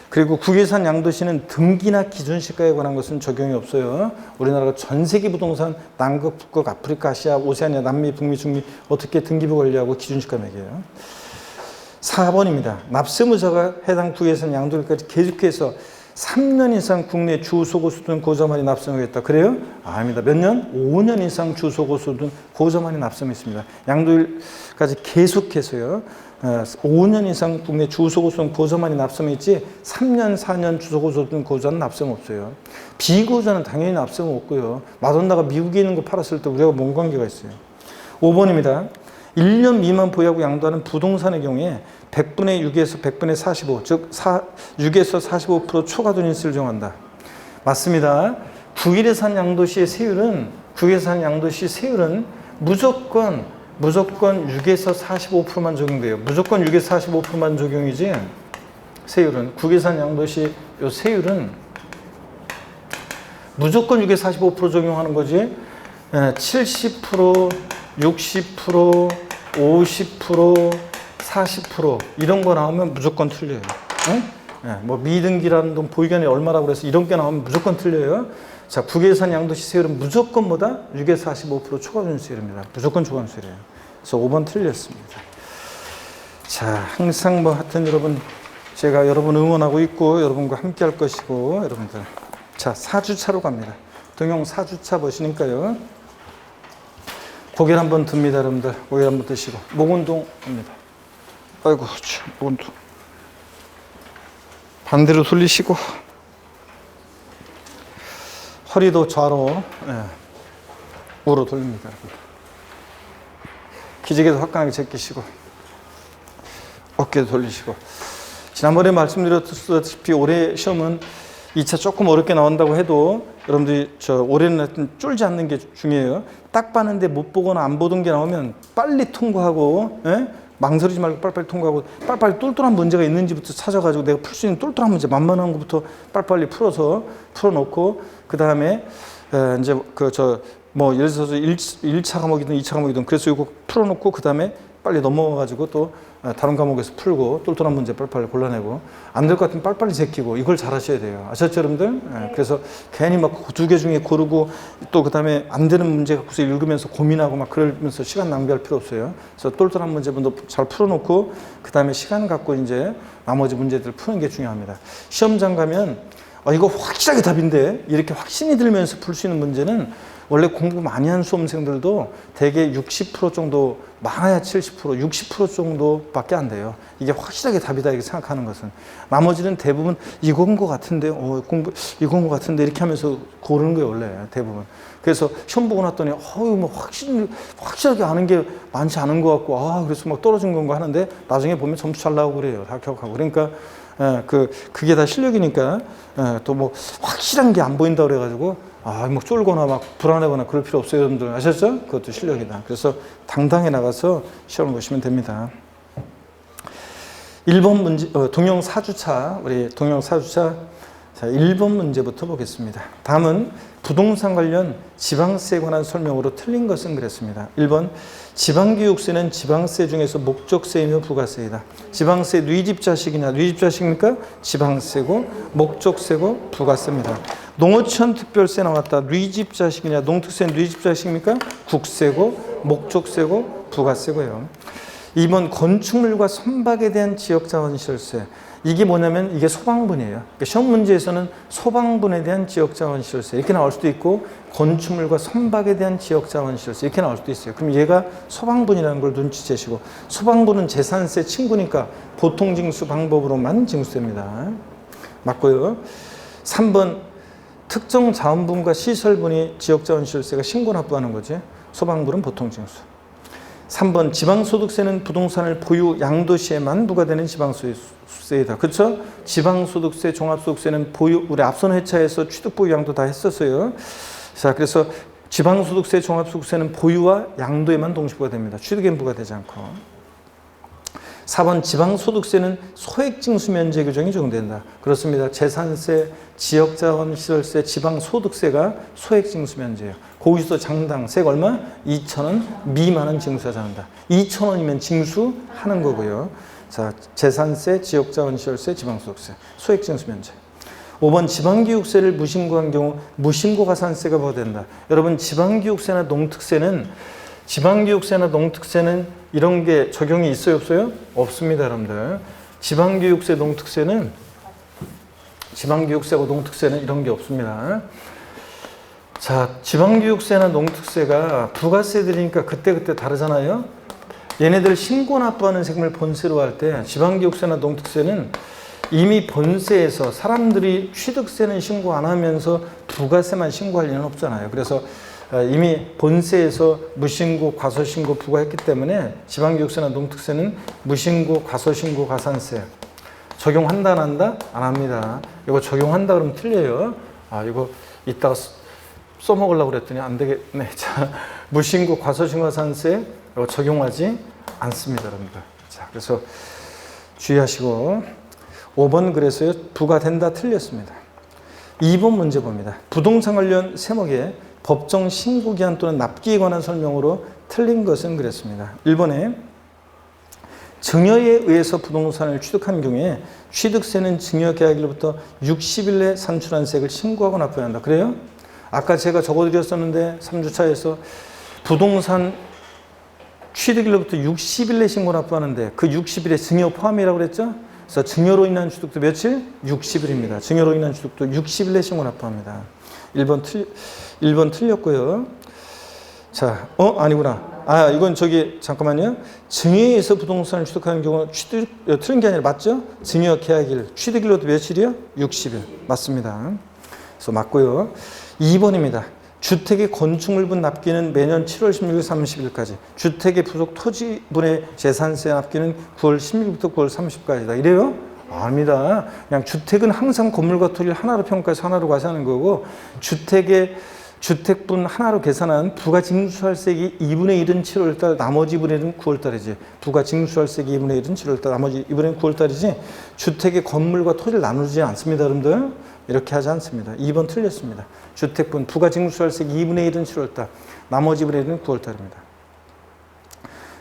그리고 국유재산 양도시는 등기나 기준시가에 관한 것은 적용이 없어요. 우리나라가 전 세계 부동산 남극, 북극, 아프리카, 아시아, 오세아니아, 남미, 북미, 중미 어떻게 등기부 관리하고 기준시가 매겨요. 4번입니다. 납세무자가 해당 국유재산 양도일까지 계속해서 3년 이상 국내 주소고수든 고자만이 납세하겠다. 그래요? 아닙니다. 몇 년? 5년 이상 주소고수든 고자만이 납세했습니다. 양도일까지 계속해서요. 5년 이상 국내 주소고수든 고자만이 납세했지 3년, 4년 주소고수든 고자는 납세 없어요. 비고자는 당연히 납세 없고요. 마돈나가 미국에 있는 거 팔았을 때 우리가 뭔 관계가 있어요. 5번입니다. 1년 미만 보유하고 양도하는 부동산의 경우에 100분의 6에서 100분의 45, 즉 6에서 45% 초과돈 인수를 정한다. 맞습니다. 국유재산 양도시의 세율은, 국유재산 양도시 세율은 무조건 6에서 45%만 적용돼요. 무조건 6에서 45%만 적용이지, 세율은, 국유재산 양도시 요 세율은 무조건 6에서 45% 적용하는 거지, 70%, 60%, 50%, 40% 이런 거 나오면 무조건 틀려요. 응? 네, 뭐 미등기라는 돈 보유견이 얼마라고 그래서 이런 게 나오면 무조건 틀려요. 자, 국유재산 양도시 세율은 무조건 뭐다? 6에서 45% 초과준수율입니다. 무조건 초과준수율이에요. 그래서 5번 틀렸습니다. 자, 항상 뭐 하여튼 여러분, 제가 여러분 응원하고 있고 여러분과 함께 할 것이고, 여러분들. 자, 4주차로 갑니다. 등용 4주차 보시니까요. 고개를 한번 듭니다, 여러분들. 고개를 한번 드시고. 목 운동입니다. 아이고, 참, 목 운동. 반대로 돌리시고. 허리도 좌로, 우로 돌립니다, 여러분. 기지개도 화끈하게 제끼시고. 어깨도 돌리시고. 지난번에 말씀드렸다시피 올해 시험은 2차 조금 어렵게 나온다고 해도 여러분들이 올해는 하여튼 쫄지 않는 게 중요해요. 딱 봤는데 못 보거나 안 보던 게 나오면 빨리 통과하고, 망설이지 말고 빨리빨리 통과하고, 빨리빨리 똘똘한 문제가 있는지부터 찾아가지고 내가 풀 수 있는 똘똘한 문제, 만만한 것부터 빨리빨리 풀어놓고, 그 다음에 이제 예를 들어서 1차 과목이든 2차 과목이든 그래서 이거 풀어놓고, 그 다음에 빨리 넘어가가지고 또 다른 과목에서 풀고 똘똘한 문제 빨리빨리 골라내고 안 될 것 같으면 빨리빨리 제끼고 이걸 잘 하셔야 돼요. 아셨죠, 여러분들? 그래서 괜히 막 두 개 중에 고르고 또 그다음에 안 되는 문제 갖고서 읽으면서 고민하고 막 그러면서 시간 낭비할 필요 없어요. 그래서 똘똘한 문제 먼저 잘 풀어놓고 그다음에 시간 갖고 이제 나머지 문제들 푸는 게 중요합니다. 시험장 가면 이거 확실하게 답인데 이렇게 확신이 들면서 풀 수 있는 문제는 원래 공부 많이 한 수험생들도 대개 60% 정도, 많아야 70%, 60% 정도밖에 안 돼요. 이게 확실하게 답이다 이렇게 생각하는 것은. 나머지는 대부분 이건 것 같은데, 공부 이건 것 같은데 이렇게 하면서 고르는 거예요, 원래 대부분. 그래서 시험 보고 났더니 뭐 확실하게 아는 게 많지 않은 것 같고 그래서 막 떨어진 건가 하는데 나중에 보면 점수 잘 나오고 그래요. 다 기억하고. 그러니까 그게 다 실력이니까 또 뭐 확실한 게 안 보인다 그래가지고 뭐 쫄거나 막 불안하거나 그럴 필요 없어요, 여러분들. 아셨죠? 그것도 실력이다. 그래서 당당히 나가서 시험을 보시면 됩니다. 1번 문제, 동영 4주차, 우리 동영 4주차, 자, 1번 문제부터 보겠습니다. 다음은 부동산 관련 지방세에 관한 설명으로 틀린 것은 그랬습니다. 1번, 지방교육세는 지방세 중에서 목적세이며 부가세이다. 지방세 뉘집자식이냐, 뉘집자식입니까? 지방세고 목적세고 부가세입니다. 농어촌 특별세 나왔다. 뉘집자식이냐, 농특세는 뉘집자식입니까? 국세고 목적세고 부가세고요. 2번, 건축물과 선박에 대한 지역자원시설세. 이게 뭐냐면 이게 소방분이에요. 그러니까 시험 문제에서는 소방분에 대한 지역자원시설세 이렇게 나올 수도 있고 건축물과 선박에 대한 지역자원시설세 이렇게 나올 수도 있어요. 그럼 얘가 소방분이라는 걸 눈치채시고 소방분은 재산세 친구니까 보통징수 방법으로만 징수됩니다. 맞고요. 3번, 특정 자원분과 시설분이 지역자원시설세가 신고 납부하는 거지. 소방분은 보통징수. 3번, 지방소득세는 부동산을 보유 양도시에만 부과되는 지방소득세이다. 그렇죠? 지방소득세, 종합소득세는 보유, 우리 앞선 회차에서 취득보유 양도 다 했었어요. 자, 그래서 지방소득세, 종합소득세는 보유와 양도에만 동시부과됩니다. 취득엔 부과되지 않고. 4번, 지방소득세는 소액징수면제 규정이 적용된다. 그렇습니다. 재산세, 지역자원시설세, 지방소득세가 소액징수면제예요. 고기소 장당세가 얼마? 2,000원 미만은 징수하지 않는다. 2,000원이면 징수하는 거고요. 자, 재산세, 지역자원시설세, 지방소득세, 소액징수면제. 5번, 지방교육세를 무신고한 경우 무신고가산세가 부과된다. 여러분, 지방교육세나 농특세는 이런 게 적용이 있어요, 없어요? 없습니다, 여러분들. 지방교육세, 지방교육세하고 농특세는 이런 게 없습니다. 자, 지방교육세나 농특세가 부가세들이니까 그때그때 다르잖아요. 얘네들 신고 납부하는 세금을 본세로 할 때 지방교육세나 농특세는 이미 본세에서 사람들이 취득세는 신고 안 하면서 부가세만 신고할 일은 없잖아요. 그래서 이미 본세에서 무신고, 과소신고 부과했기 때문에 지방교육세나 농특세는 무신고, 과소신고, 가산세 적용한다 안 한다? 안 합니다. 이거 적용한다 그러면 틀려요. 이거 이따가 써먹으려고 그랬더니 안 되겠네. 자, 무신고, 과소신고, 가산세 이거 적용하지 않습니다, 여러분들. 자, 그래서 주의하시고 5번 그래서요. 부과된다 틀렸습니다. 2번 문제 봅니다. 부동산 관련 세목에 법정 신고기한 또는 납기에 관한 설명으로 틀린 것은 그랬습니다. 1번에 증여에 의해서 부동산을 취득한 경우에 취득세는 증여계약일로부터 60일 내 산출한 세액을 신고하고 납부해야 한다. 그래요? 아까 제가 적어드렸었는데 3주차에서 부동산 취득일로부터 60일 내 신고 납부하는데 그 60일에 증여 포함이라고 그랬죠? 그래서 증여로 인한 취득도 며칠? 60일입니다. 증여로 인한 취득도 60일 내 신고 납부합니다. 1번 틀렸고요. 자, 아니구나. 이건 잠깐만요. 증여에 의해서 부동산을 취득하는 경우 틀린 게 아니라 맞죠? 증여 계약일, 취득일로도 며칠이요? 60일. 맞습니다. 그래서 맞고요. 2번입니다. 주택의 건축물분 납기는 매년 7월 16일 30일까지. 주택의 부속 토지분의 재산세 납기는 9월 16일부터 9월 30일까지다. 이래요? 아닙니다. 그냥 주택은 항상 건물과 토지를 하나로 평가해서 하나로 과세하는 거고 주택분 하나로 계산한 부가징수할세액이 2분의 1은 7월달, 나머지 2분의 1은 9월달이지. 부가징수할세액이 2분의 1은 7월달, 나머지 2분의 1은 9월달이지. 주택의 건물과 토지를 나누지 않습니다, 여러분들. 이렇게 하지 않습니다. 2번 틀렸습니다. 주택분 부가징수할세액 2분의 1은 7월달, 나머지 2분의 1은 9월달입니다.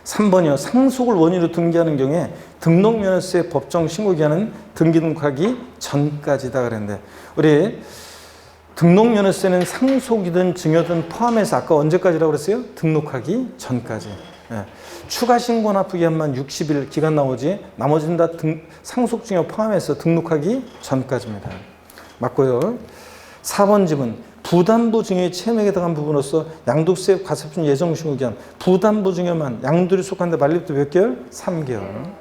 3번이요. 상속을 원인으로 등기하는 경우에 등록면허세 법정 신고기한은 등기 등록하기 전까지다 그랬는데 우리 등록면허세는 상속이든 증여든 포함해서 아까 언제까지라고 그랬어요? 등록하기 전까지. 예. 추가 신고 납부 기한만 60일 기간 나오지 나머지는 다 상속 증여 포함해서 등록하기 전까지입니다. 맞고요. 4번 집은 부담부 증여의 체험에 해당한 부분으로서 양도세 과세품 예정 신고 기한 부담부 증여만 양도율이 속한데 만료부터 몇 개월? 3개월.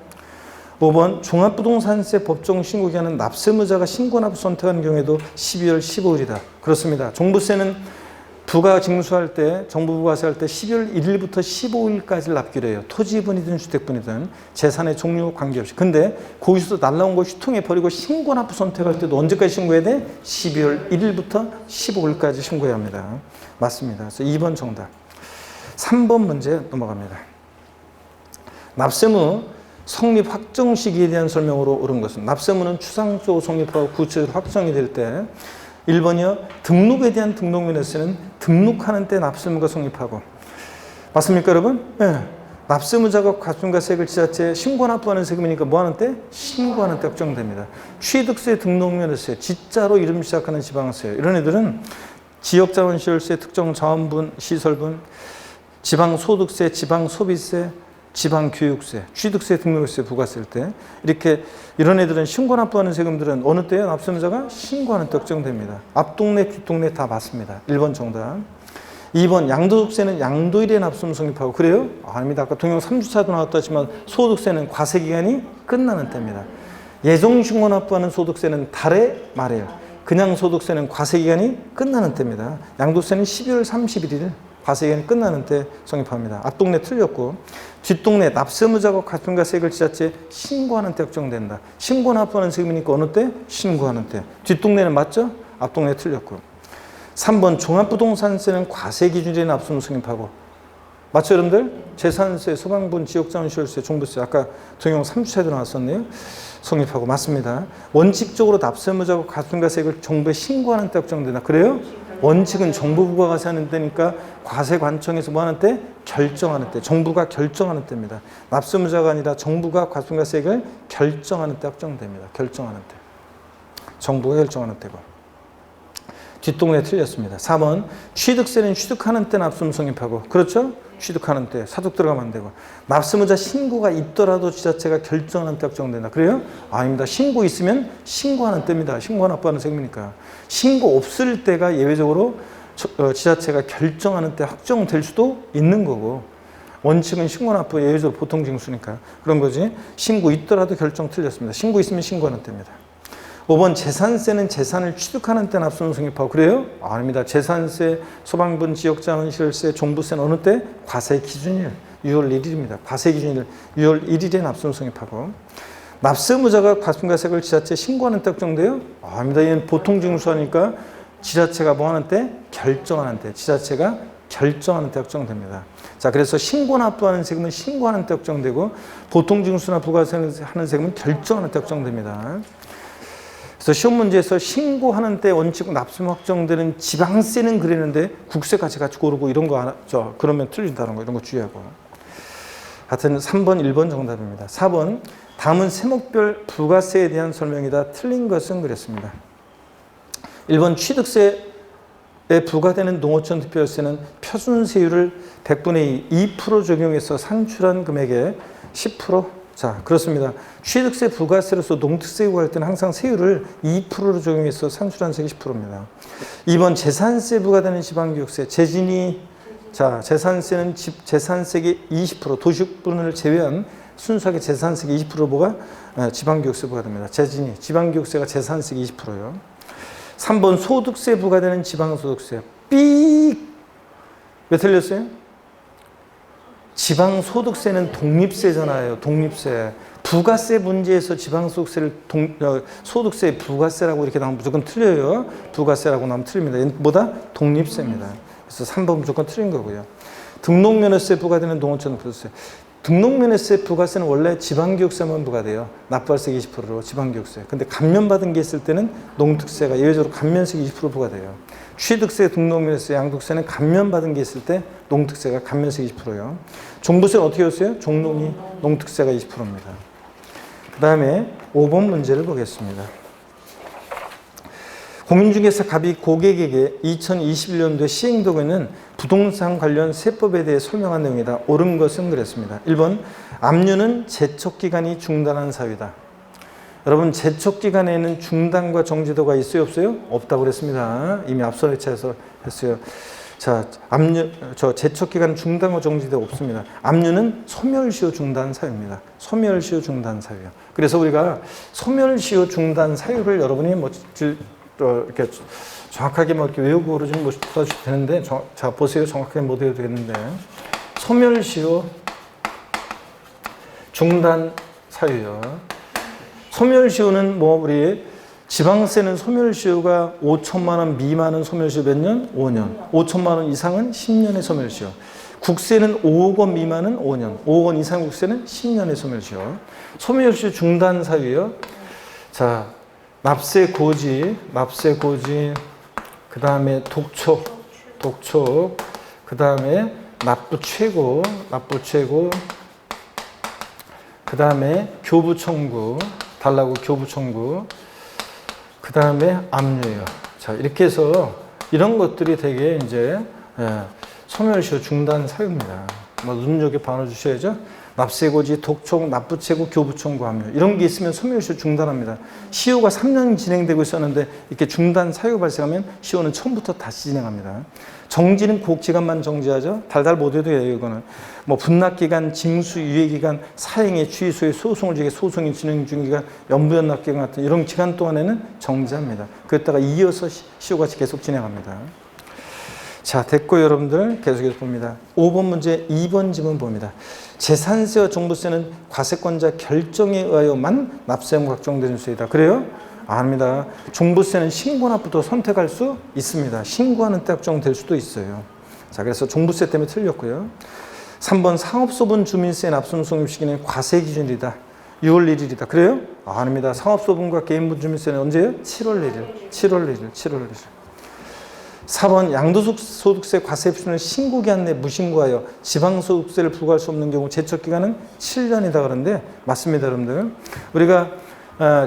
5번 종합부동산세 법정 신고 기한은 납세무자가 신고납부 선택하는 경우에도 12월 15일이다. 그렇습니다. 종부세는 부가 징수할 때, 정부 부가세할 때 12월 1일부터 15일까지를 납기로 해요. 토지분이든 주택분이든 재산의 종류 관계없이. 근데 거기서 날라온 거 휴통해 버리고 신고납부 선택할 때도 언제까지 신고해야 돼? 12월 1일부터 15일까지 신고해야 합니다. 맞습니다. 그래서 2번 정답. 3번 문제 넘어갑니다. 납세무 성립 확정 시기에 대한 설명으로 옳은 것은 납세무는 추상적으로 성립하고 구체적으로 확정이 될 때 1번이요. 등록에 대한 등록면허세는 등록하는 때 납세무가 성립하고 맞습니까 여러분? 네. 납세무자가 과세금과 지자체에 신고납부하는 세금이니까 뭐하는 때? 신고하는 때 확정됩니다. 취득세 등록면허세, 지자로 이름 시작하는 지방세 이런 애들은 지역자원시설세, 특정자원분, 시설분, 지방소득세, 지방소비세, 지방교육세, 취득세, 등록세, 부가세일 때 이렇게 이런 애들은 신고납부하는 세금들은 어느 때요? 납세무자가 신고하는 때 확정됩니다. 앞동네, 뒷동네 다 맞습니다. 1번 정답. 2번 양도소득세는 양도일에 납세무 성립하고 그래요? 아닙니다. 아까 동영 3주차도 나왔다지만 소득세는 과세기간이 끝나는 때입니다. 예정신고납부하는 소득세는 달의 말일, 그냥 소득세는 과세기간이 끝나는 때입니다. 양도세는 12월 31일 과세기간이 끝나는 때 성립합니다. 앞동네 틀렸고 뒷동네 납세무자가 과세금과 지자체에 신고하는 때 확정된다. 신고납부하는 세금이니까 어느 때? 신고하는 때. 뒷동네는 맞죠? 앞동네 틀렸고 3번 종합부동산세는 과세기준일에 납세무 성립하고 맞죠 여러분들? 재산세, 소방분, 지역자원시설세, 종부세 아까 동영 3주차에도 나왔었네요. 성립하고 맞습니다. 원칙적으로 납세무자가 과세금과 정부에 신고하는 때 확정된다. 그래요? 원칙은 정부부가 과세하는 때니까 과세관청에서 뭐 하는 때? 결정하는 때. 정부가 결정하는 때입니다. 납세무자가 아니라 정부가 과세금과 결정하는 때 확정됩니다. 결정하는 때. 정부가 결정하는 때고. 뒷동네 틀렸습니다. 4번 취득세는 취득하는 때 납세무 성립하고 그렇죠? 취득하는 때 사득 들어가면 안 되고 납세무자 신고가 있더라도 지자체가 결정하는 때 확정된다. 그래요? 아닙니다. 신고 있으면 신고하는 때입니다. 신고 납부하는 세금이니까. 신고 없을 때가 예외적으로 지자체가 결정하는 때 확정될 수도 있는 거고 원칙은 신고 납부 예외적으로 보통 징수니까 그런 거지. 신고 있더라도 결정 틀렸습니다. 신고 있으면 신고하는 때입니다. 5번 재산세는 재산을 취득하는 때 납세무 성립하고 그래요? 아닙니다. 재산세, 소방분, 지역자원시설세, 종부세는 어느 때? 과세기준일 6월 1일입니다. 과세기준일 6월 1일에 납세무 성립하고 납세무자가 과세금과 지자체에 신고하는 때 확정돼요? 아닙니다. 얘는 보통 징수하니까 지자체가 뭐 하는 때? 결정하는 때. 지자체가 결정하는 때 확정됩니다. 자, 그래서 신고 납부하는 세금은 신고하는 때 확정되고 보통 징수나 부가세하는 세금은 결정하는 때 확정됩니다. 그래서 시험 문제에서 신고하는 때 원칙 납세무 확정되는 지방세는 그랬는데 국세까지 같이 고르고 이런 거 알았죠. 그러면 틀린다는 거 이런 거 주의하고. 하여튼 3번, 1번 정답입니다. 4번 다음은 세목별 부가세에 대한 설명이다. 틀린 것은 그랬습니다. 1번 취득세에 부과되는 농어촌 투표세는 표준세율을 100분의 2% 적용해서 산출한 금액의 10%. 자, 그렇습니다. 취득세 부가세로서 농특세 구할 때는 항상 세율을 2%로 적용해서 산출한 세액이 10%입니다. 2번 재산세 부과되는 지방교육세. 재진이 자, 재산세는 재산세액의 20% 도시분을 제외한 순수하게 재산세액 20% 뭐가 지방교육세 부과됩니다. 재진이 지방교육세가 재산세액 20%요. 3번 소득세 부과되는 지방소득세. 삑! 왜 틀렸어요? 지방소득세는 독립세잖아요. 독립세. 부가세 문제에서 지방소득세를 소득세 부가세라고 이렇게 나오면 무조건 틀려요. 부가세라고 나오면 틀립니다. 얘는 뭐다? 독립세입니다. 그래서 3번 무조건 틀린 거고요. 등록면허세 부과되는 농어촌 부가세. 등록면허세 부가세는 원래 지방교육세만 부과돼요. 납부할세 20%로 지방교육세. 근데 감면받은 게 있을 때는 농특세가 예외적으로 감면세 20% 부과돼요. 취득세, 등록면허세, 양도세는 감면받은 게 있을 때 농특세가 감면세 20%예요. 종부세는 어떻게 했어요? 종농이 농특세가 20%입니다. 그 다음에 5번 문제를 보겠습니다. 공인중개사 갑이 고객에게 2021년도에 시행되고 있는 부동산 관련 세법에 대해 설명한 내용이다. 옳은 것은 그랬습니다. 1번, 압류는 제척기간이 중단한 사유다. 여러분, 제척기간에는 중단과 정지도가 있어요, 없어요? 없다고 그랬습니다. 이미 앞서 회차에서 했어요. 자, 제척기간 중단과 정지도가 없습니다. 압류는 소멸시효 중단 사유입니다. 소멸시효 중단 사유예요. 그래서 우리가 소멸시효 중단 사유를 여러분이 이렇게 정확하게 이렇게 외우고 그러지는 못하셔도 되는데, 자, 보세요. 정확하게 못 외워도 되겠는데. 소멸시효 중단 사유요. 소멸시효는 우리 지방세는 소멸시효가 5천만 원 미만은 소멸시효 몇 년? 5년. 5천만 원 이상은 10년의 소멸시효. 국세는 5억 원 미만은 5년. 5억 원 이상 국세는 10년의 소멸시효. 소멸시효 중단 사유요. 자, 납세 고지, 그 다음에 독촉, 그 다음에 납부 최고, 그 다음에 교부 청구, 달라고 교부 청구, 그 다음에 압류예요. 자, 이렇게 해서 이런 것들이 되게 이제 소멸시효 중단 사유입니다. 눈여겨봐 주셔야죠. 납세고지, 독촉, 납부채고, 교부청구 압류 이런 게 있으면 소멸시효 중단합니다. 시효가 3년 진행되고 있었는데 이렇게 중단 사유가 발생하면 시효는 처음부터 다시 진행합니다. 정지는 곡기간만 정지하죠. 달달 못 해도 돼요. 이거는 분납기간, 징수, 유예기간, 사행의 취소의 소송을 제기, 소송이 진행 중기간, 연부연납기간 같은 이런 기간 동안에는 정지합니다. 그랬다가 이어서 시효가 계속 진행합니다. 자, 됐고 여러분들 계속해서 봅니다. 5번 문제 2번 지문 봅니다. 재산세와 종부세는 과세권자 결정에 의하여만 납세의무 확정되는 수이다. 그래요? 아닙니다. 종부세는 신고납부도 선택할 수 있습니다. 신고하는 때 확정될 수도 있어요. 자, 그래서 종부세 때문에 틀렸고요. 3번 상업소분 주민세 납순 송입 시기는 과세 기준이다. 6월 1일이다. 그래요? 아닙니다. 상업소분과 개인분 주민세는 언제예요? 7월 1일. 4번 양도소득세 과세입수는 신고기한 내 무신고하여 지방소득세를 부과할 수 없는 경우 제척기간은 7년이다 그러는데 맞습니다 여러분들. 우리가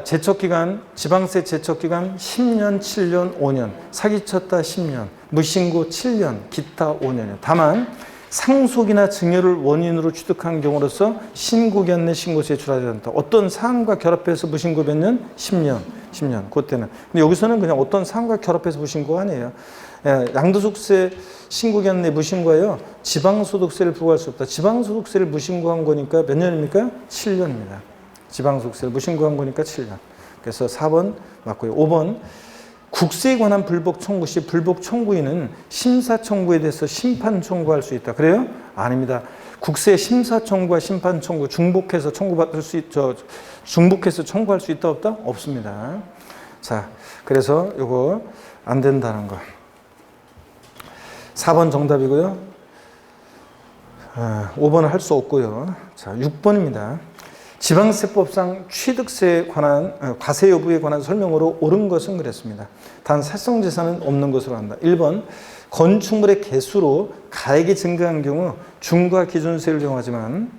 제척기간, 지방세 제척기간 10년, 7년, 5년, 사기쳤다 10년, 무신고 7년, 기타 5년이에요. 다만 상속이나 증여를 원인으로 취득한 경우로서 신고기한 내 신고세에 줄하지 않다. 어떤 사항과 결합해서 무신고 몇 년? 10년. 그때는. 근데 여기서는 그냥 어떤 사항과 결합해서 무신고가 아니에요. 양도소득세 신고기한 내 무신고하여 지방소득세를 부과할 수 없다. 지방소득세를 무신고한 거니까 몇 년입니까? 7년입니다. 지방소득세를 무신고한 거니까 7년. 그래서 4번 맞고요. 5번 국세에 관한 불복 청구 시 불복 청구인은 심사 청구에 대해서 심판 청구할 수 있다. 그래요? 아닙니다. 국세 심사 청구와 심판 청구 중복해서 청구받을 수 있죠. 중복해서 청구할 수 있다 없다? 없습니다. 자, 그래서 이거 안 된다는 거. 4번 정답이고요. 5번은 할 수 없고요. 자, 6번입니다. 지방세법상 취득세에 관한 과세 여부에 관한 설명으로 옳은 것은 그랬습니다. 단 살성재산은 없는 것으로 한다. 1번 건축물의 개수로 가액이 증가한 경우 중과 기준세를 적용하지만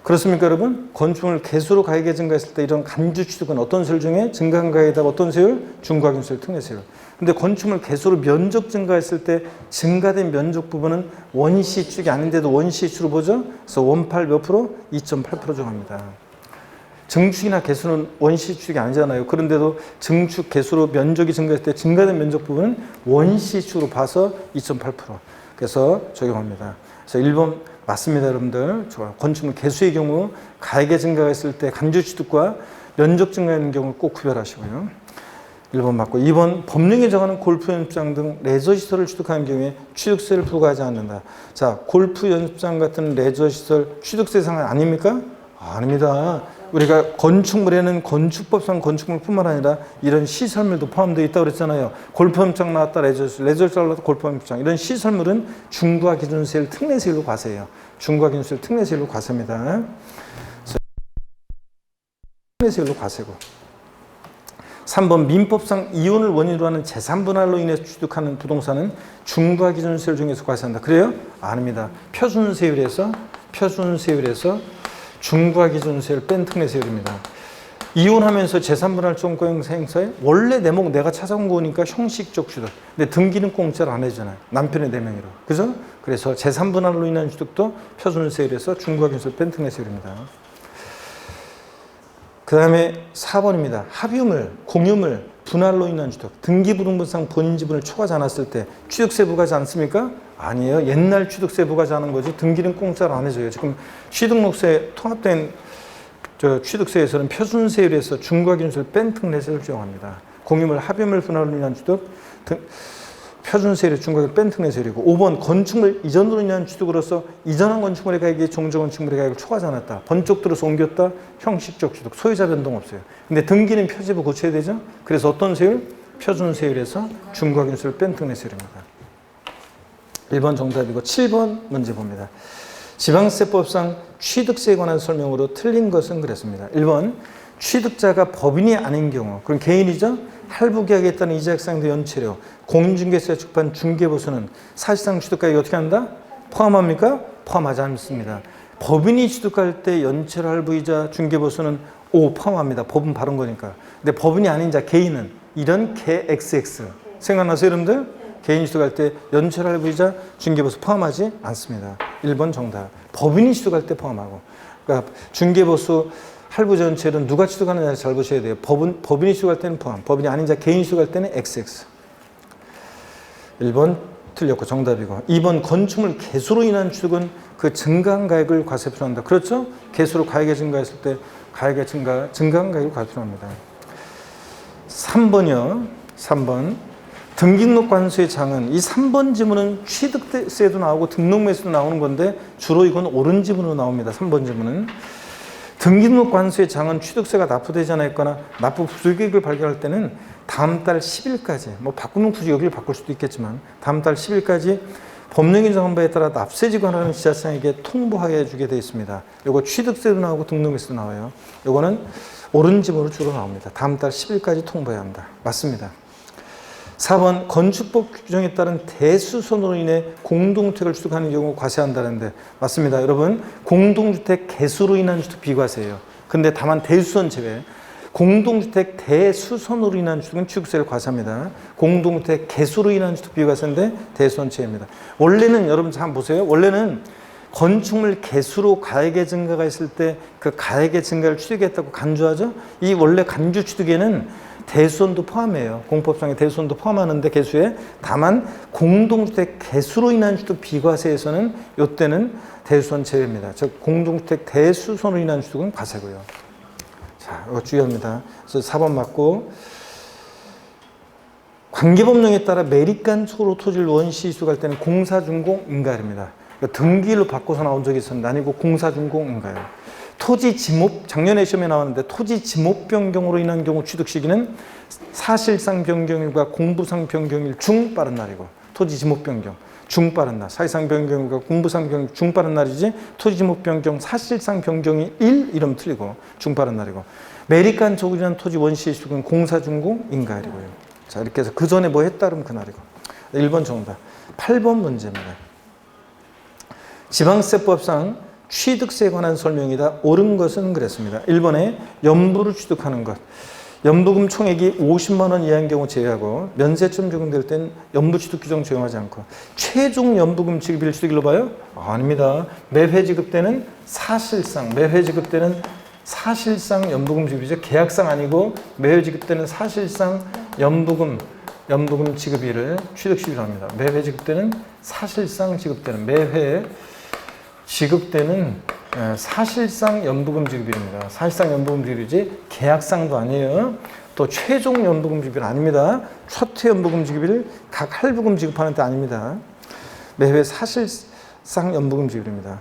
그렇습니까 여러분? 건축물 개수로 가액이 증가했을 때 이런 간주 취득은 어떤 세율 중에 증가한 가액에다가 어떤 세율? 중과 기준세율, 특례세율. 근데 건축물 개수로 면적 증가했을 때 증가된 면적 부분은 원시축이 아닌데도 원시축으로 보죠? 그래서 원팔 몇 프로? 2.8% 정합니다. 증축이나 개수는 원시축이 아니잖아요. 그런데도 증축 개수로 면적이 증가했을 때 증가된 면적 부분은 원시축으로 봐서 2.8%. 그래서 적용합니다. 그래서 1번 맞습니다, 여러분들. 좋아요. 건축물 개수의 경우 가액의 증가가 있을 때 간주 취득과 면적 증가하는 경우를 꼭 구별하시고요. 1번 맞고 2번 법령에 정하는 골프 연습장 등 레저 시설을 취득하는 경우에 취득세를 부과하지 않는다. 자, 골프 연습장 같은 레저 시설 취득세 상한 아닙니까? 아닙니다. 우리가 건축물에는 건축법상 건축물뿐만 아니라 이런 시설물도 포함되어 있다고 그랬잖아요. 골프 연습장 나왔다 레저 시설 나왔다 골프 연습장 이런 시설물은 중과 기준세율 특례세율로 과세해요. 중과기준세율 특례세율로 과세입니다. 특례세율로 과세고. 3번 민법상 이혼을 원인으로 하는 재산 분할로 인해서 취득하는 부동산은 중과기준세율 중에서 과세한다. 그래요? 아닙니다. 표준세율에서 중과기준세율 뺀 특례세율입니다. 이혼하면서 재산 분할 종가 행사에 원래 내목 내가 찾아온 거니까 형식적 취득. 근데 등기는 공짜로 안 해주잖아요. 남편의 내명의로. 그죠? 그래서 재산 분할로 인한 취득도 표준세율에서 중과기준세율 뺀 특례세율입니다. 그 다음에 4번입니다. 합유물, 공유물, 분할로 인한 취득. 등기부등본상 본인 지분을 초과하지 않았을 때 취득세 부과하지 않습니까? 아니에요. 옛날 취득세 부과하지 않은 거지 등기는 공짜로 안 해줘요. 지금 취득록세 통합된 취득세에서는 표준세율에서 중과기준세율 뺀 특례세율을 적용합니다. 공유물, 합유물 분할로 인한 취득, 표준세율의 중과기준세율 뺀 특례세율이고 5번 건축물 이전으로 인한 취득으로서 이전한 건축물의 가액이 종전건축물의 가액을 초과하지 않았다. 번쪽 들어서 옮겼다. 형식적 취득, 소유자 변동 없어요. 근데 등기는 표지부 고쳐야 되죠. 그래서 어떤 세율? 표준세율에서 중과기준세율 뺀 특례세율입니다. 1번 정답이고 7번 문제 봅니다. 지방세법상 취득세에 관한 설명으로 틀린 것은 그랬습니다. 1번 취득자가 법인이 아닌 경우, 그럼 개인이죠? 할부계약에 따른 이자 액상도 연체료, 공인중개사에 적합한 중개보수는 사실상 취득가액이 어떻게 한다? 포함합니까? 포함하지 않습니다. 법인이 취득할 때 연체료, 할부이자, 중개보수는 포함합니다. 법은 바른 거니까. 근데 법인이 아닌 자, 개인은 이런 개 XX 생각나세요, 여러분들? 개인 취득할 때 연체료, 할부이자, 중개보수 포함하지 않습니다. 1번 정답. 법인이 취득할 때 포함하고. 그러니까 중개보수, 할부자, 연체료는 누가 취득하느냐 잘 보셔야 돼요. 법인이 취득할 때는 포함, 법인이 아닌 자, 개인이 취득할 때는 XX. 1번 틀렸고 정답이고. 2번 건축물 개수로 인한 취득은 그 증가한 가액을 과세 필요한다. 그렇죠? 개수로 가액이 증가했을 때 가액의 증가한 가액을 과세 필요합니다. 3번이요. 3번. 등기록 관수의 장은 이 3번 지문은 취득세도 나오고 등록매수도 나오는 건데 주로 이건 옳은 지문으로 나옵니다. 3번 지문은. 등기록 관수의 장은 취득세가 납부되지 않아 있거나 납부 불이익을 발견할 때는 다음 달 10일까지, 뭐 바꾸면 굳이 여기를 바꿀 수도 있겠지만 다음 달 10일까지 법령이 정한 바에 따라 납세지관하는 지자체장에게 통보하여 주게 되어 있습니다. 요거 취득세도 나오고 등록매수도 나와요. 요거는 옳은 지문으로 주로 나옵니다. 다음 달 10일까지 통보해야 합니다. 맞습니다. 4번 건축법 규정에 따른 대수선으로 인해 공동주택을 취득하는 경우 과세한다는데 맞습니다. 여러분 공동주택 개수로 인한 취득 비과세예요. 근데 다만 대수선 제외. 공동주택 대수선으로 인한 취득은 취득세를 과세합니다. 공동주택 개수로 인한 취득 비과세인데 대수선 제외입니다. 원래는 여러분 잘 보세요. 원래는 건축물 개수로 가액의 증가가 있을 때 그 가액의 증가를 취득했다고 간주하죠. 이 원래 간주 취득에는 대수선도 포함해요. 공법상의 대수선도 포함하는데 개수에 다만 공동주택 개수로 인한 취득 비과세에서는 이때는 대수선 제외입니다. 즉 공동주택 대수선으로 인한 취득은 과세고요. 자, 이거 주의합니다. 그래서 4번 맞고 관계법령에 따라 매립간 소로 토지를 원시 이수할 때는 공사준공 인가입니다. 그러니까 등기로 바꿔서 나온 적이 있었는데 아니고 공사준공 인가예요. 토지 지목, 작년에 시험에 나왔는데 토지 지목 변경으로 인한 경우 취득 시기는 사실상 변경일과 공부상 변경일 중 빠른 날이고 토지 지목 변경 중 빠른 날, 사실상 변경일과 공부상 변경 중 빠른 날이지 토지 지목 변경 사실상 변경이 1 이러면 틀리고 중 빠른 날이고 매립간 조국이라는 토지 원시 이수는 공사준공 인가일이고요. 자 이렇게 해서 그 전에 뭐 했다 그러면 그날이고. 1번 정답. 8번 문제입니다. 지방세법상 취득세에 관한 설명이다. 옳은 것은 그랬습니다. 1번에 연부를 취득하는 것. 연부금 총액이 50만 원 이하인 경우 제외하고 면세점 적용될 땐 연부 취득 규정 적용하지 않고 최종 연부금 지급일 취득일로 봐요? 아닙니다. 매회 지급 때는 사실상 연부금 지급이죠. 계약상 아니고 매회 지급 때는 사실상 연부금 지급일을 취득시기로 합니다. 매회 지급 때는 사실상 지급되는 매회 지급되는 사실상 연부금 지급일입니다. 사실상 연부금 지급이지 계약상도 아니에요. 또 최종 연부금 지급일 아닙니다. 첫 회 연부금 지급일 각 할부금 지급하는 때 아닙니다. 매회 사실상 연부금 지급입니다.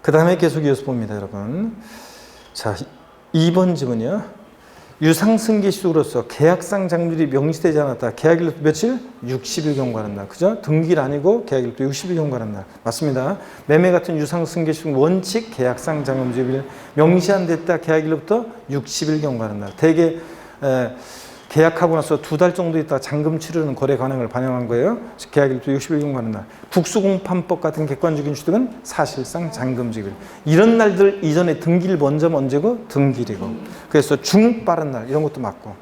그 다음에 계속 이어서 봅니다, 여러분. 자, 2번 지문이요. 유상승계시득으로서 계약상 장률이 명시되지 않았다. 계약일로부터 며칠? 60일 경과하는 날. 그죠? 등기일 아니고 계약일로부터 60일 경과하는 날. 맞습니다. 매매 같은 유상승계시득 원칙 계약상 장률이 명시 안 됐다. 계약일로부터 60일 경과하는 날. 대개 계약하고 나서 2달 정도 있다가 잔금 치르는 거래 관행을 반영한 거예요. 계약일부터 60일 경과하는 날. 국수공판법 같은 객관적인 취득은 사실상 잔금지일. 이런 날들 이전에 등기일 먼저 언제고? 등기일이고. 그래서 빠른 날 이런 것도 맞고.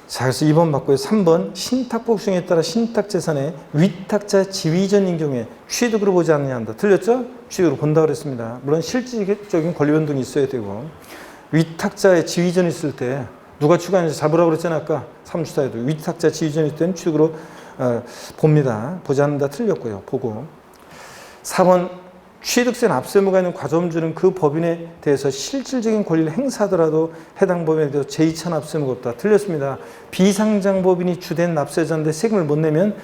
자, 그래서 2번 맞고요. 3번 신탁복 수행에 따라 신탁재산의 위탁자 지위전인 경우에 취득으로 보지 않느냐 한다. 틀렸죠? 취득으로 본다 그랬습니다. 물론 실질적인 권리 변동이 있어야 되고 위탁자의 지위전이 있을 때 누가 추가하는지 잘 보라고 그랬잖아요. 아까 3주사에도 위탁자 지위전이 있을 때는 취득으로 봅니다. 보지 않는다 틀렸고요. 보고 4번 취득세 납세무가 있는 과점주는 그 법인에 대해서 실질적인 권리를 행사하더라도 해당 법인에 대해서 제2차 납세무가 없다. 틀렸습니다. 비상장 법인이 주된 납세자인데 세금을 못 내면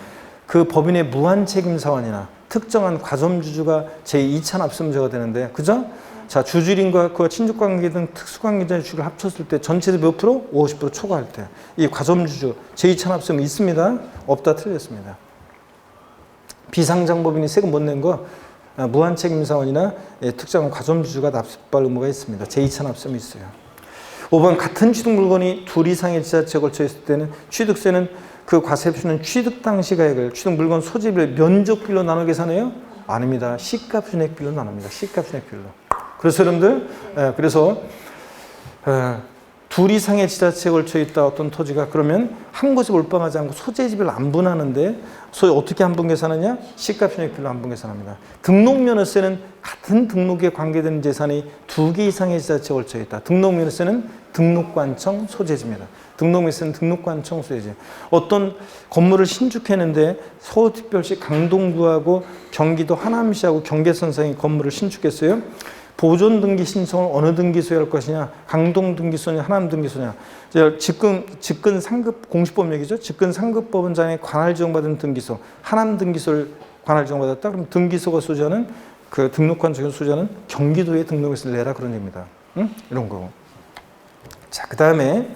그 법인의 무한책임사원이나 특정한 과점주주가 제2차 납세무자가 되는데 그죠? 자, 주주인과 그와 친족관계 등 특수관계자의 주를 합쳤을 때 전체의 몇 프로? 50% 초과할 때. 이 과점주주, 제2차 납세무 있습니다? 없다 틀렸습니다. 비상장법인이 세금 못 낸 거 무한책임사원이나 특정한 과점주주가 납세할 의무가 있습니다. 제2차 납세무 있어요. 5번 같은 취득 물건이 둘 이상의 지자체에 걸쳐 있을 때는 취득세는 그 과세표는 취득 당시 가액을 취득 물건 소지비를 면적비로 나눠 계산해요? 아닙니다. 시가 준액비로 나눕니다. 시가 준액비로. 그래서 여러분들, 둘 이상의 지자체에 걸쳐 있다 어떤 토지가 그러면 한 곳에 몰빵하지 않고 소재지비를 안분하는데 어떻게 안분 계산하냐? 시가 준액비로 안분 계산합니다. 등록면허세는 같은 등록에 관계되는 재산이 2개 이상의 지자체에 걸쳐 있다. 등록면허세는 등록관청 소재지입니다. 등록면허세는 등록관청 소재지. 어떤 건물을 신축했는데 서울특별시 강동구하고 경기도 하남시하고 경계선상에 건물을 신축했어요. 보존 등기 신청을 어느 등기소에 할 것이냐? 강동 등기소냐? 하남 등기소냐? 직근 상급 공시법령이죠. 직근 상급법원장에 관할 지정받은 등기소, 하남 등기소를 관할 지정받았다. 그럼 등기소가 소지하는 그 등록관청의 소지하는 경기도에 등록해서 내라 그런 얘기입니다. 응? 이런 거. 자, 그 다음에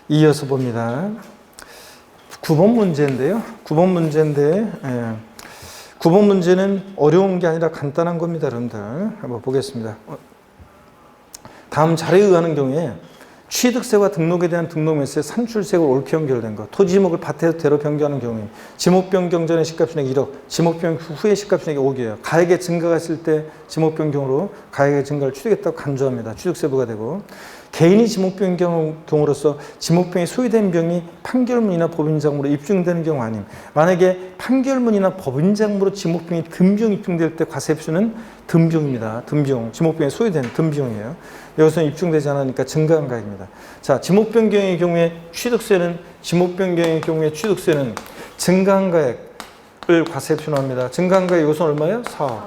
이어서 봅니다. 9번 문제인데요. 9번 문제인데. 9번 문제는 어려운 게 아니라 간단한 겁니다, 여러분들. 한번 보겠습니다. 다음 자료에 의하는 경우에 취득세와 등록에 대한 등록면세 산출세액을 옳게 연결된 것, 토지지목을 밭대로 변경하는 경우에 지목 변경 전에 시가순액 1억, 지목 변경 후에 시가순액이 5억이에요. 가액의 증가가 있을 때 지목 변경으로 가액의 증가를 취득했다고 간주합니다. 취득세부가 되고 개인이 지목 변경 경우로서 지목병이 소유된 병이 판결문이나 법인장부로 입증되는 경우 아님. 만약에 판결문이나 법인장부로 지목병이 든비용 입증될 때 과세표는 든비용입니다. 든비용. 지목병이 소유된 든비용이에요. 여기서는 입증되지 않으니까 증가한 가액입니다. 자, 지목 변경의 경우에 취득세는 증가한 가액을 과세표로 합니다. 증가한 가액 이것은 얼마예요? 4억.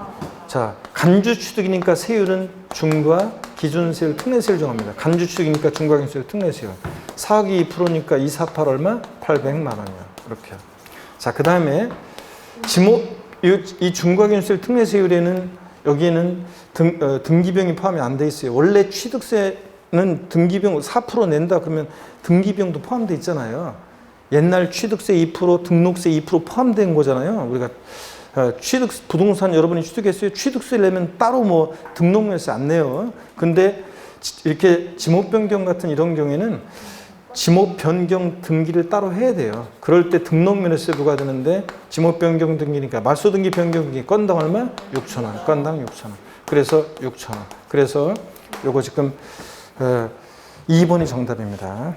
자, 간주 취득이니까 세율은 중과 기준세율, 특례세율 정합니다. 간주 취득이니까 중과 기준세율, 특례세율. 4억이 2%니까 248 얼마? 800만 원이요. 그렇게. 자, 그 다음에 이 중과 기준세율, 특례세율에는 여기에는 등기비용이 포함이 안 돼 있어요. 원래 취득세는 등기비용 4% 낸다 그러면 등기비용도 포함되어 있잖아요. 옛날 취득세 2%, 등록세 2% 포함된 거잖아요. 우리가 부동산 여러분이 취득했어요. 취득세를 내면 따로 뭐 등록면세 안 내요. 근데 이렇게 지목 변경 같은 이런 경우에는 지목 변경 등기를 따로 해야 돼요. 그럴 때 등록면허세 부과되는데 지목 변경 등기니까 말소 등기 변경 등기 건당 얼마? 6,000원. 건당 6,000원. 그래서 6,000원. 그래서 요거 지금 2번이 정답입니다.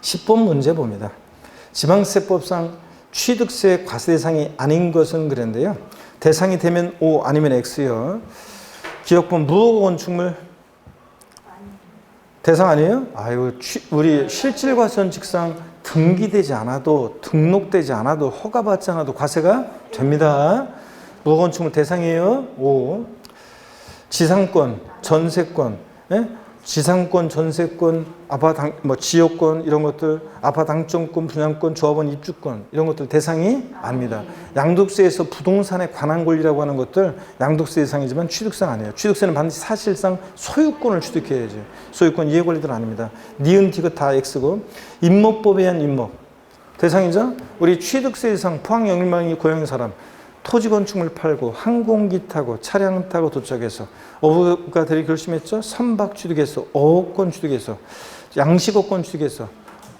10번 문제 봅니다. 지방세법상 취득세 과세 대상이 아닌 것은 그랬는데요. 대상이 되면 O 아니면 X요. 기억본 무허가 건축물 대상 아니에요? 아유, 우리 실질과세원칙상 등기되지 않아도 등록되지 않아도 허가받지 않아도 과세가 됩니다. 무허가 건축물 대상이에요. O. 지상권, 전세권, 예? 지상권, 전세권, 지역권 이런 것들, 아파트 당첨권, 분양권, 조합원 입주권 이런 것들 대상이 아닙니다. 양도세에서 부동산에 관한 권리라고 하는 것들 양도세 대상이지만 취득세는 아니에요. 취득세는 반드시 사실상 소유권을 취득해야지. 소유권 이해 권리들은 아닙니다. 니은, 디귿 다 X고 임목법에 의한 임목 대상이죠. 우리 취득세 대상 포항 영일망이 고향인 사람 토지 건축물 팔고 항공기 타고 차량 타고 도착해서 어부가들이 결심했죠. 선박 취득해서 어업권 취득해서 양식업권 취득해서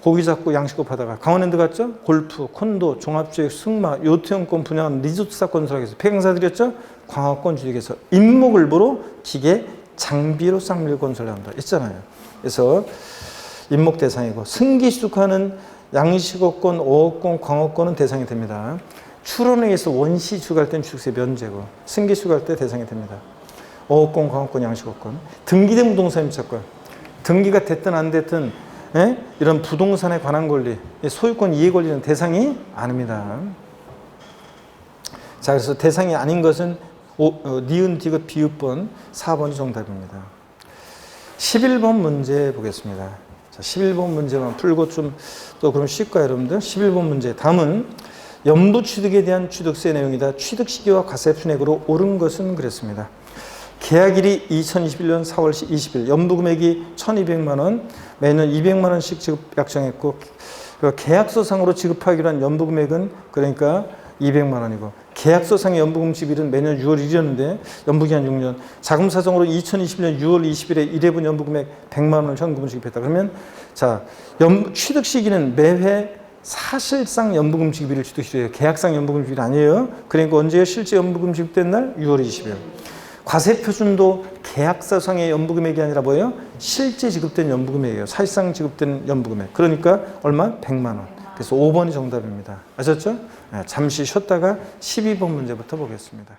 고기 잡고 양식업 하다가 강원랜드 갔죠. 골프, 콘도, 종합주택, 승마, 요트형권 분양한 리조트사 건설하겠어. 폐경사들이었죠. 광화권 취득해서 임목을 보러 기계, 장비로 쌍밀 건설을 한다. 있잖아요. 그래서 임목 대상이고 승기 취득하는 양식업권, 어업권, 광업권은 대상이 됩니다. 출원에 의해서 원시 취득할 때는 취득세 면제고 승기 취득할 때 대상이 됩니다. 어업권, 광업권, 양식업권, 등기된 부동산 임차권, 등기가 됐든 안 됐든 이런 부동산에 관한 권리, 소유권 이해 권리는 대상이 아닙니다. 자, 그래서 대상이 아닌 것은 니은, 디귿, 비읍번 4번이 정답입니다. 11번 문제 보겠습니다. 자, 11번 문제만 풀고 좀 또 그럼 쉴까요, 여러분들? 11번 문제. 다음은 연부 취득에 대한 취득세 내용이다. 취득 시기와 과세 분액으로 옳은 것은 그랬습니다. 계약일이 2021년 4월 20일, 연부 금액이 1,200만 원, 매년 200만 원씩 지급 약정했고 계약서상으로 지급하기로 한 연부 금액은 그러니까 200만 원이고 계약서상의 연부금 지급일은 매년 6월 1일이었는데 연부기한 6년 자금사정으로 2020년 6월 20일에 1회분 연부금액 100만 원을 현금으로 지급했다. 그러면 자 취득 시기는 매회 사실상 연부금 지급일을 취득시켜요. 계약상 연부금 지급일 아니에요. 그러니까 언제요? 실제 연부금 지급된 날 6월 20일. 과세 표준도 계약서상의 연부금액이 아니라 뭐예요? 실제 지급된 연부금액이에요. 사실상 지급된 연부금액. 그러니까 얼마? 100만 원. 그래서 5번이 정답입니다. 아셨죠? 잠시 쉬었다가 12번 문제부터 보겠습니다.